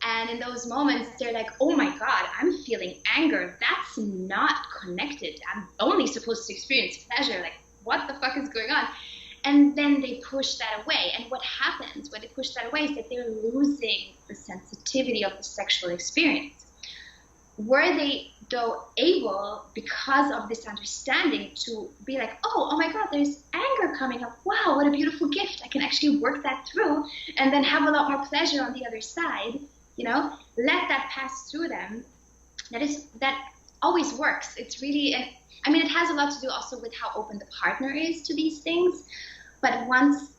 And in those moments, they're like, oh my God, I'm feeling anger. That's not connected. I'm only supposed to experience pleasure. Like, what the fuck is going on? And then they push that away. And what happens when they push that away is that they're losing the sensitivity of the sexual experience. Were they, though, able, because of this understanding, to be like, oh my God, there's anger coming up. Wow, what a beautiful gift. I can actually work that through and then have a lot more pleasure on the other side. Let that pass through them. That always works. It's really, it has a lot to do also with how open the partner is to these things. But once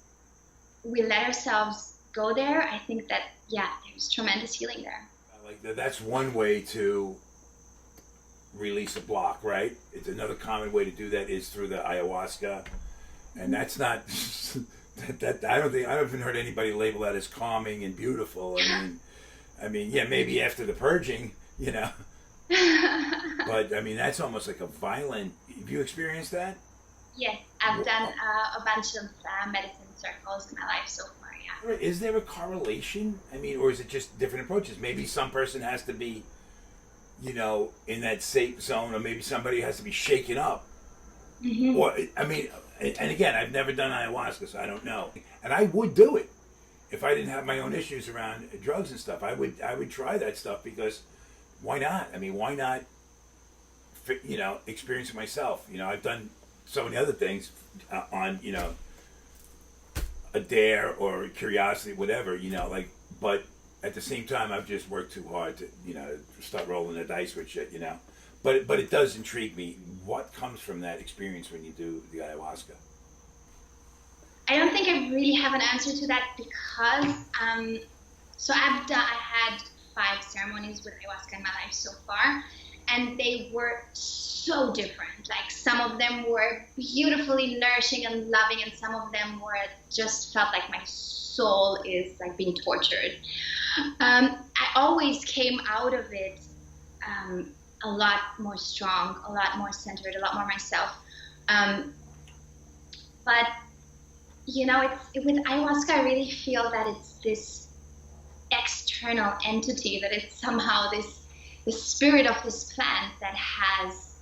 we let ourselves go there, I think that, there's tremendous healing there. Like that's one way to release a block, right? It's another common way to do that is through the ayahuasca, and that's not that I haven't heard anybody label that as calming and beautiful. I mean, maybe after the purging, but that's almost like a violent. Have you experienced that? Yes, I've done a bunch of medicine circles in my life so far. Yeah. Is there a correlation? Or is it just different approaches? Maybe some person has to be, in that safe zone, or maybe somebody has to be shaken up. Mm-hmm. Or and again, I've never done ayahuasca, so I don't know. And I would do it if I didn't have my own issues around drugs and stuff. I would try that stuff, because why not? Why not? Experience it myself. I've done so many other things on a dare or curiosity, whatever, like, but at the same time, I've just worked too hard to, start rolling the dice with shit, But it does intrigue me. What comes from that experience when you do the ayahuasca? I don't think I really have an answer to that because, I had 5 ceremonies with ayahuasca in my life so far, and they were so different. Like, some of them were beautifully nourishing and loving, and some of them were just felt like my soul is like being tortured. I always came out of it a lot more strong, a lot more centered, a lot more myself. But with ayahuasca, I really feel that it's this external entity, that it's somehow the spirit of this plant that has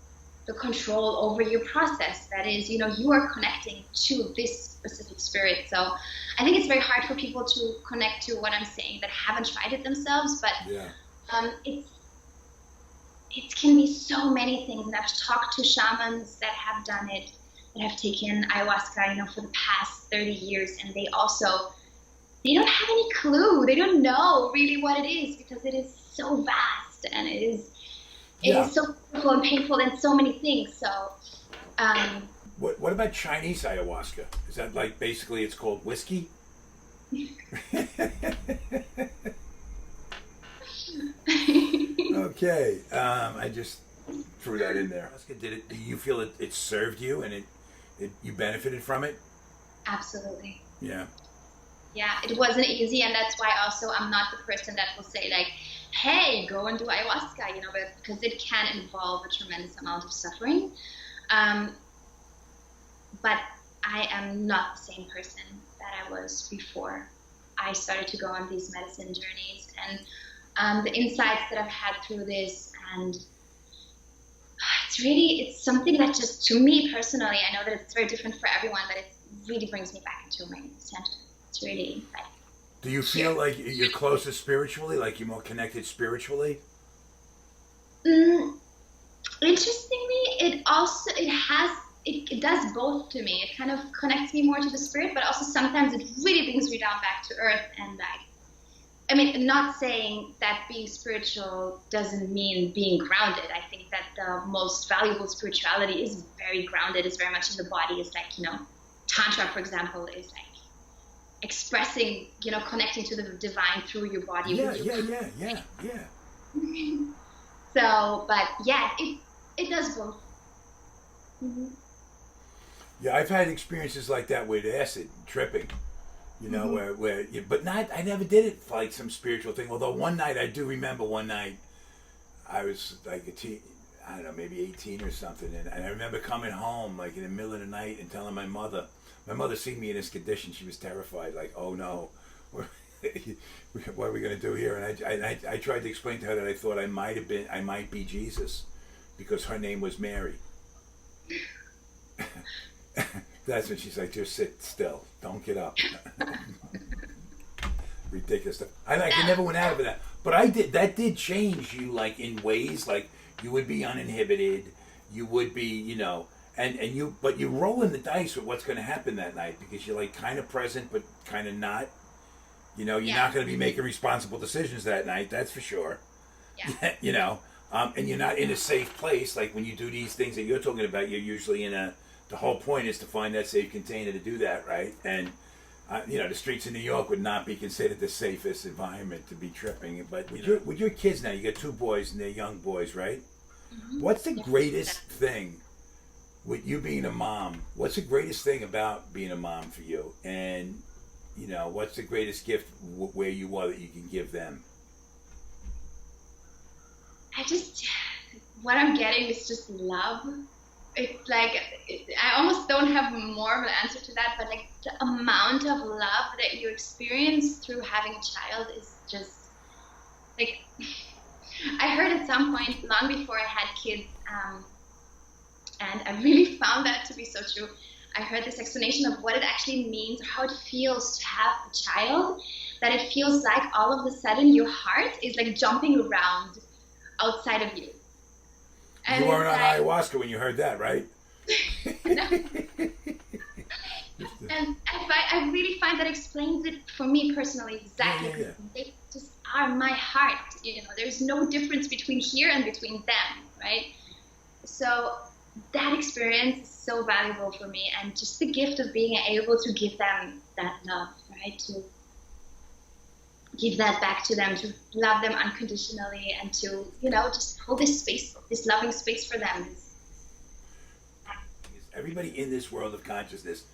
the control over your process. That is, you are connecting to this specific spirit. So I think it's very hard for people to connect to what I'm saying that haven't tried it themselves. But it can be so many things. And I've talked to shamans that have done it, that have taken ayahuasca, for the past 30 years, and they don't have any clue. They don't know really what it is, because it is so vast, and it is so beautiful and painful and so many things. So, what about Chinese ayahuasca? Is that like basically it's called whiskey? Okay, I just threw that in there. Do you feel it served you and you benefited from it? Absolutely. Yeah. Yeah, it wasn't easy, and that's why also I'm not the person that will say like, hey, go and do ayahuasca, but because it can involve a tremendous amount of suffering. But I am not the same person that I was before I started to go on these medicine journeys, and the insights that I've had through this, and it's something that just, to me personally, I know that it's very different for everyone, but it really brings me back into my center. It's really like. Do you feel like you're closer spiritually, like you're more connected spiritually? Interestingly, it does both to me. It kind of connects me more to the spirit, but also sometimes it really brings me down back to earth. And not saying that being spiritual doesn't mean being grounded. I think that the most valuable spirituality is very grounded, is very much in the body. It's like, Tantra, for example, is like expressing, connecting to the divine through your body. Yeah. So, but yeah, it does both. Mm-hmm. Yeah, I've had experiences like that with acid tripping, I never did it for like some spiritual thing. Although one night, I do remember I was like I don't know, maybe 18 or something, and I remember coming home like in the middle of the night and telling my mother seeing me in this condition, she was terrified, like, oh no, what are we going to do here? And I tried to explain to her that I thought I might be Jesus, because her name was Mary. That's when she's like, just sit still, don't get up. Ridiculous stuff. I never went out of that, but that did change you, like, in ways, like you would be uninhibited, you would be, but you're rolling the dice with what's going to happen that night, because you're like kind of present but kind of not. You're not going to be making responsible decisions that night, that's for sure. Yeah. And you're not in a safe place. Like when you do these things that you're talking about, you're usually the whole point is to find that safe container to do that, right? And the streets of New York would not be considered the safest environment to be tripping. But with your kids now, you got 2 boys and they're young boys, right? Mm-hmm. What's the greatest thing with you being a mom? What's the greatest thing about being a mom for you? And what's the greatest gift where you are that you can give them? What I'm getting is just love. It's like, I almost don't have more of an answer to that, but like the amount of love that you experience through having a child is just like, I heard at some point long before I had kids, and I really found that to be so true. I heard this explanation of what it actually means, or how it feels to have a child, that it feels like all of a sudden your heart is like jumping around outside of you. And you weren't on ayahuasca when you heard that, right? No. And I really find that explains it for me personally exactly. Yeah. They just are my heart. There's no difference between here and between them, right? So that experience is so valuable for me, and just the gift of being able to give them that love, right? To give that back to them, to love them unconditionally, and to, just hold this space, this loving space for them. Everybody in this world of consciousness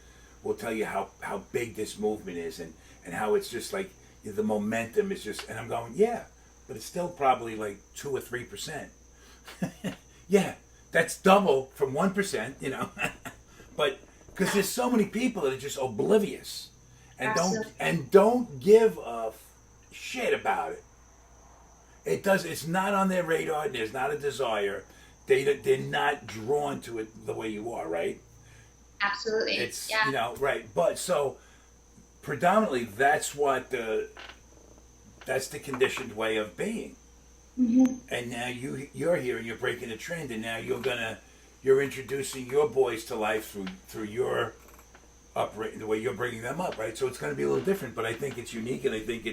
will tell you how big this movement is, and how it's just like the momentum is just, and I'm going, yeah, but it's still probably like 2 or 3%. Yeah, that's double from 1%, but because there's so many people that are just oblivious and don't give a shit about it. It's not on their radar, and there's not a desire. They're not drawn to it the way you are, right? Absolutely. It's right. But so predominantly that's the conditioned way of being. Mm-hmm. And now you're here and you're breaking a trend, and now you're introducing your boys to life through your the way you're bringing them up, right? So it's going to be a little different, but I think it's unique, and I think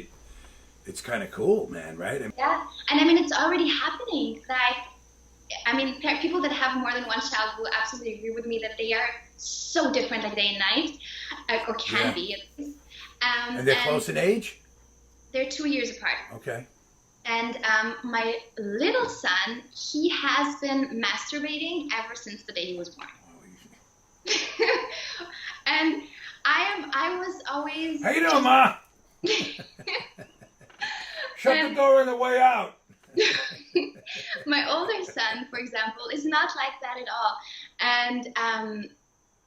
it's kind of cool, man, right? Yeah, and it's already happening. People that have more than one child will absolutely agree with me that they are so different, like day and night, or can be at least. And they're close in age? They're 2 years apart. Okay. And my little son, he has been masturbating ever since the day he was born. And I was always... How you doing, Ma? Shut the door on the way out. My older son, for example, is not like that at all.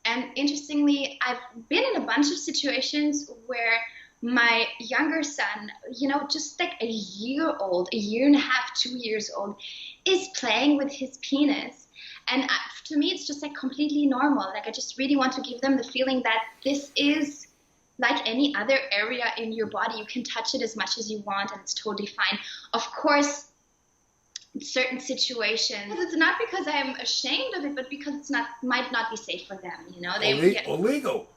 And interestingly, I've been in a bunch of situations where my younger son, just like a year and a half, 2 years old, is playing with his penis. And to me, it's just like completely normal. Like, I just really want to give them the feeling that this is like any other area in your body. You can touch it as much as you want, and it's totally fine. Of course, in certain situations, it's not because I'm ashamed of it, but because might not be safe for them. Or legal.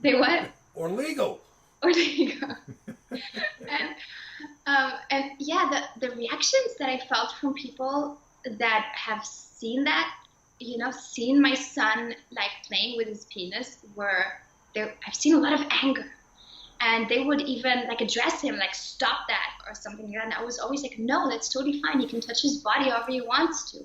They what? Or legal. Or legal. And yeah, the reactions that I felt from people that have seen that, seen my son like playing with his penis, I've seen a lot of anger. And they would even like address him, like, stop that or something like that. And I was always like, no, that's totally fine. He can touch his body however he wants to.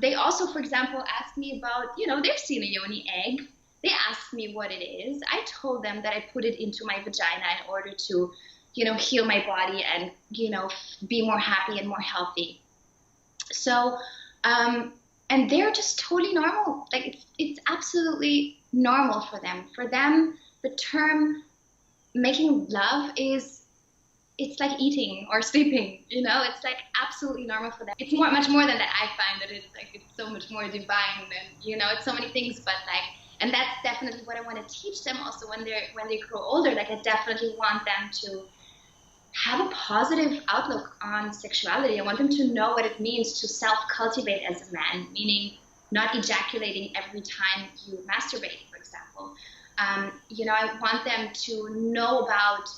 They also, for example, asked me about, they've seen a yoni egg. They asked me what it is. I told them that I put it into my vagina in order to, heal my body and, be more happy and more healthy. So, and they're just totally normal. Like, it's absolutely normal for them. For them, the term making love it's like eating or sleeping, it's like absolutely normal for them. It's much more than that. I find that it's so much more divine than, it's so many things, but and that's definitely what I want to teach them also when they grow older. Like, I definitely want them to have a positive outlook on sexuality. I want them to know what it means to self-cultivate as a man, meaning not ejaculating every time you masturbate, for example. I want them to know about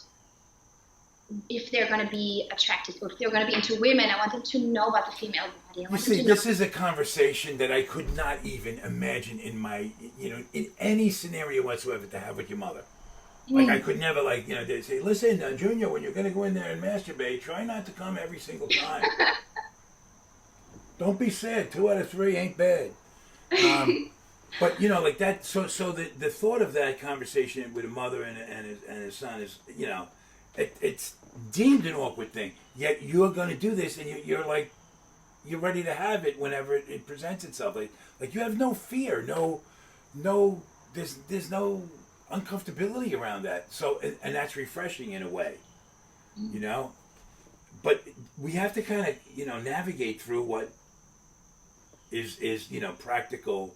if they're going to be attracted, or if they're going to be into women. I want them to know about the female body. This is a conversation that I could not even imagine in my, in any scenario whatsoever to have with your mother. Like, I could never, they'd say, listen, Junior, when you're going to go in there and masturbate, try not to come every single time. Don't be sad. 2 out of 3 ain't bad. But, like that, so the thought of that conversation with a mother and his son is, it's deemed an awkward thing. Yet you're going to do this, and you're ready to have it whenever it presents itself. Like you have no fear, there's no uncomfortability around that. So, and that's refreshing in a way, But we have to kind of, navigate through what is practical.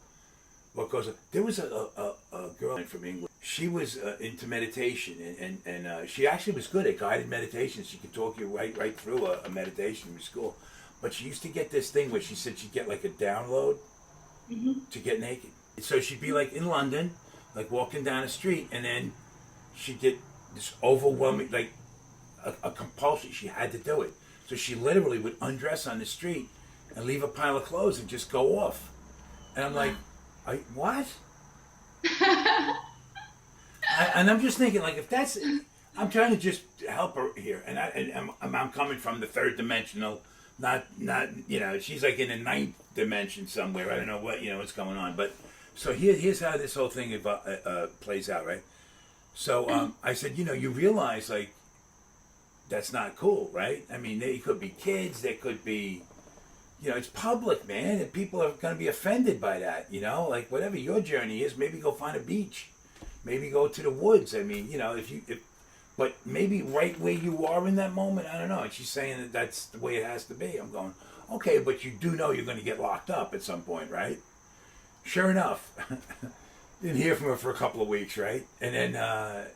What goes on. There was a girl from England. She was into meditation, and she actually was good at guided meditations. She could talk you right through a meditation in school. But she used to get this thing where she said she'd get like a download to get naked. So she'd be like in London, like walking down the street, and then she did this overwhelming, like a compulsion. She had to do it. So she literally would undress on the street and leave a pile of clothes and just go off. And I'm like, what? And I'm just thinking, like, if that's, I'm trying to just help her here, and I'm coming from the third dimensional, not she's like in the ninth dimension somewhere. I don't know what's going on, but so here's how this whole thing plays out, right? So I said, you realize like that's not cool, right? I mean, they could be kids, they could be, it's public, man, and people are going to be offended by that, like whatever your journey is, maybe go find a beach. Maybe go to the woods. I mean, but maybe right where you are in that moment, I don't know. And she's saying that that's the way it has to be. I'm going, okay, but you do know you're going to get locked up at some point, right? Sure enough, didn't hear from her for a couple of weeks, right? And then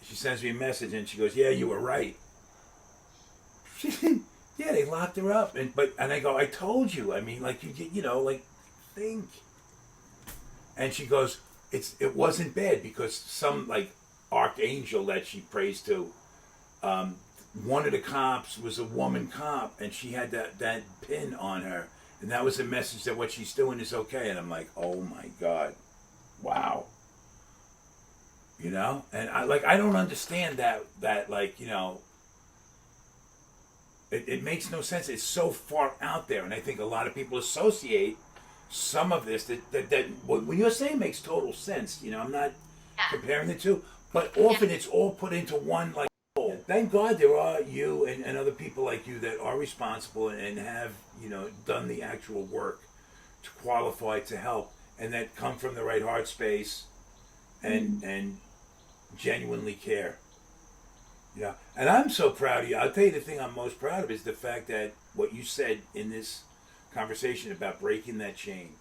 she sends me a message and she goes, "Yeah, you were right." Yeah, they locked her up, and I go, "I told you. I mean, like like think." And she goes, it wasn't bad because some like archangel that she prays to, one of the cops was a woman cop, and she had that pin on her, and that was a message that what she's doing is okay. And I'm like, oh my God, wow, and I don't understand that like it makes no sense. It's so far out there, and I think a lot of people associate some of this that when you're saying makes total sense. I'm not comparing the two, but often it's all put into one like whole. Thank God there are you and other people like you that are responsible and have done the actual work to qualify to help, and that come from the right heart space and genuinely care. And I'm so proud of you. I'll tell you the thing I'm most proud of is the fact that what you said in this conversation about breaking that chain.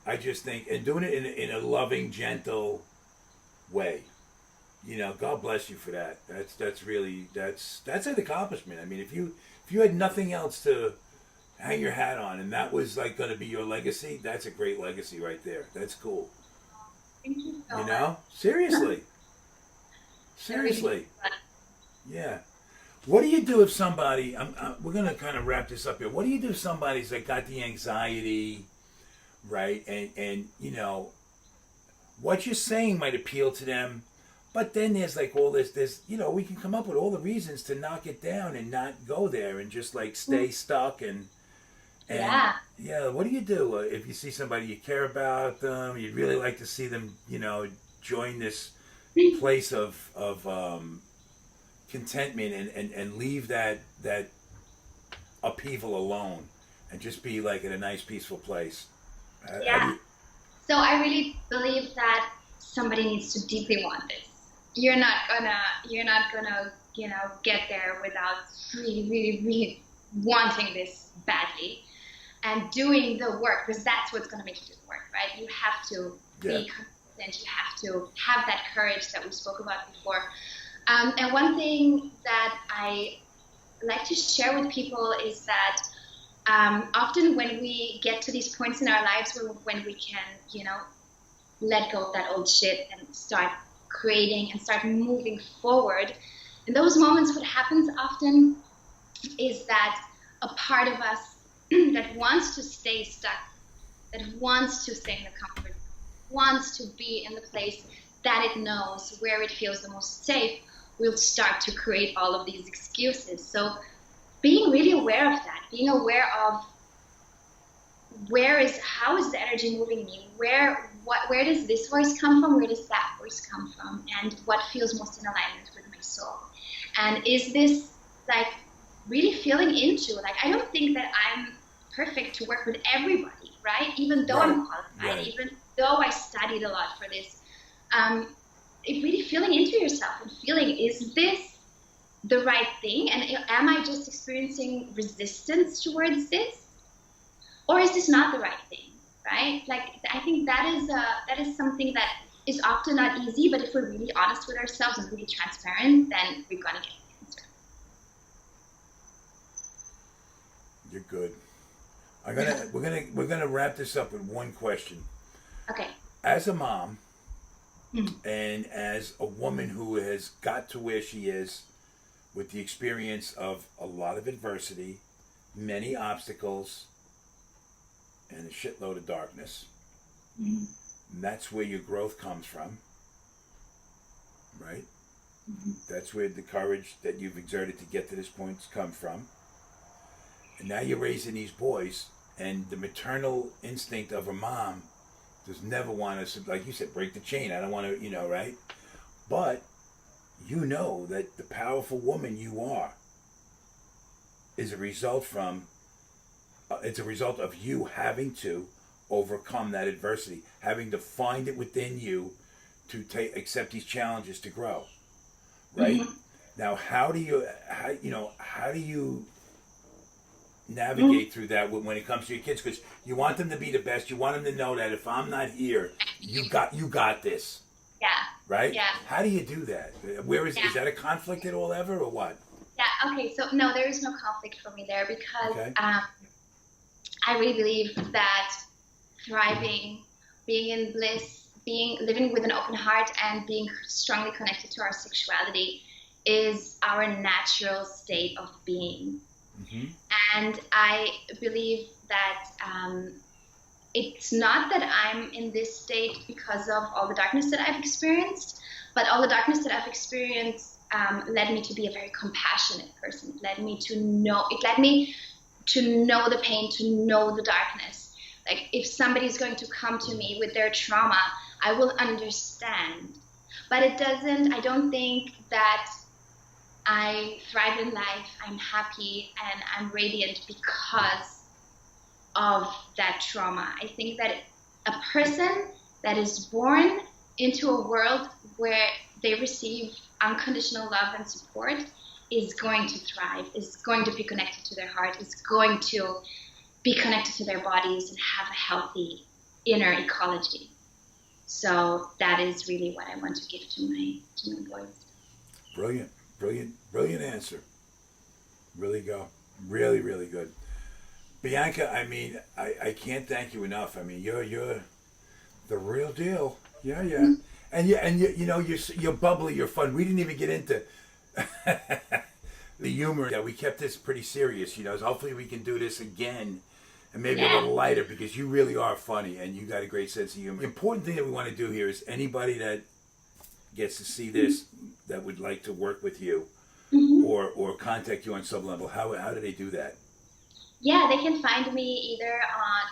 I just think, and doing it in a loving, gentle way. God bless you for that. That's really that's an accomplishment. I mean, if you had nothing else to hang your hat on, and that was like going to be your legacy, that's a great legacy right there. That's cool. Thank you so much. Seriously. Yeah. What do you do if somebody? We're gonna kind of wrap this up here. What do you do if somebody's like got the anxiety, right? And what you're saying might appeal to them, but then there's like all this. We can come up with all the reasons to knock it down and not go there and just like stay stuck and yeah. What do you do if you see somebody you care about them? You'd really like to see them, join this place of contentment and leave that upheaval alone and just be like in a nice peaceful place. So I really believe that somebody needs to deeply want this. You're not gonna get there without really, really, really wanting this badly and doing the work, because that's what's gonna make you do the work, right? You have to be consistent. You have to have that courage that we spoke about before. And one thing that I like to share with people is that often when we get to these points in our lives when we can, let go of that old shit and start creating and start moving forward, in those moments what happens often is that a part of us that wants to stay stuck, that wants to stay in the comfort, wants to be in the place that it knows, where it feels the most safe, will start to create all of these excuses. So being really aware of that, being aware of how is the energy moving me, where does this voice come from, where does that voice come from, and what feels most in alignment with my soul, and is this like really feeling into, like, I don't think that I'm perfect to work with everybody, right? Even though I'm qualified, even though I studied a lot for this, really feeling into yourself and feeling, is this the right thing? And am I just experiencing resistance towards this? Or is this not the right thing, right? Like, I think that is something that is often not easy, but if we're really honest with ourselves and really transparent, then we're gonna get the answer. You're good. We're gonna wrap this up with one question. Okay. As a mom, And as a woman who has got to where she is with the experience of a lot of adversity, many obstacles, and a shitload of darkness, that's where your growth comes from, right? That's where the courage that you've exerted to get to this point comes from. And now you're raising these boys, and the maternal instinct of a mom does never want to, like you said, break the chain. I don't want to, right? But you know that the powerful woman you are is a result from, it's a result of you having to overcome that adversity, having to find it within you to accept these challenges to grow, right? Now, how do you navigate through that when it comes to your kids? Because you want them to be the best. You want them to know that if I'm not here, you got this. Yeah. Right? Yeah. How do you do that? Is that a conflict at all ever, or what? Yeah. Okay. So no, there is no conflict for me there, because I really believe that thriving, being in bliss, living with an open heart, and being strongly connected to our sexuality is our natural state of being. And I believe that it's not that I'm in this state because of all the darkness that I've experienced, but all the darkness that I've experienced led me to be a very compassionate person. It led me to know the pain, to know the darkness. Like, if somebody's going to come to me with their trauma, I will understand. But I don't think that I thrive in life, I'm happy, and I'm radiant because of that trauma. I think that a person that is born into a world where they receive unconditional love and support is going to thrive, is going to be connected to their heart, is going to be connected to their bodies and have a healthy inner ecology. So that is really what I want to give to my boys. Brilliant answer. Really really good. Bianca, I mean, I can't thank you enough. I mean, you're the real deal. Yeah. And you're bubbly, you're fun. We didn't even get into the humor. Yeah, we kept this pretty serious, So hopefully we can do this again, and maybe a little lighter, because you really are funny and you got a great sense of humor. The important thing that we want to do here is anybody that gets to see this that would like to work with you or contact you on some level, how do they do that? Yeah, they can find me either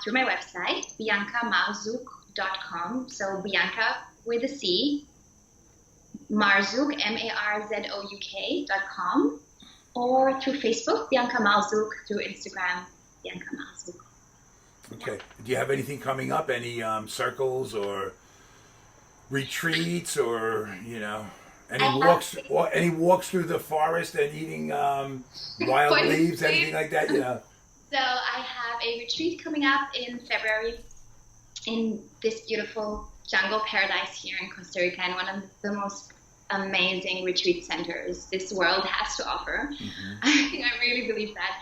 through my website, biancamarzouk.com. So Bianca with a C, Marzouk, MARZOUK.com, or through Facebook, Bianca Marzouk, through Instagram, Bianca Marzouk. Okay. Do you have anything coming up? Any circles or retreats, or any walks through the forest and eating wild leaves, anything like that? So I have a retreat coming up in February in this beautiful jungle paradise here in Costa Rica, and one of the most amazing retreat centers this world has to offer. I really believe that.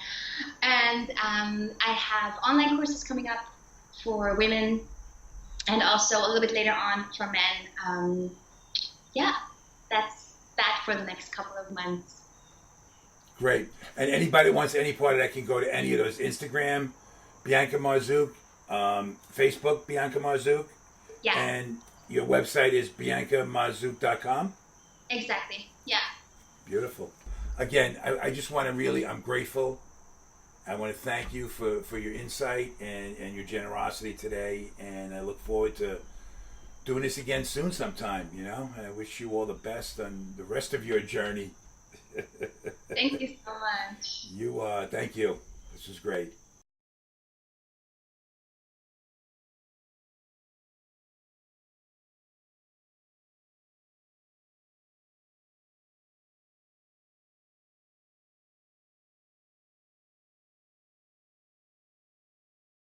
And I have online courses coming up for women, and also a little bit later on for men. That's that for the next couple of months. Great. And anybody wants any part of that can go to any of those. Instagram, Bianca Marzouk, Facebook, Bianca Marzouk. Yeah. And your website is biancamarzouk.com? Exactly. Yeah. Beautiful. Again, I just want to I'm grateful. I want to thank you for your insight and your generosity today. And I look forward to doing this again soon sometime, And I wish you all the best on the rest of your journey. Thank you so much. Thank you. This was great.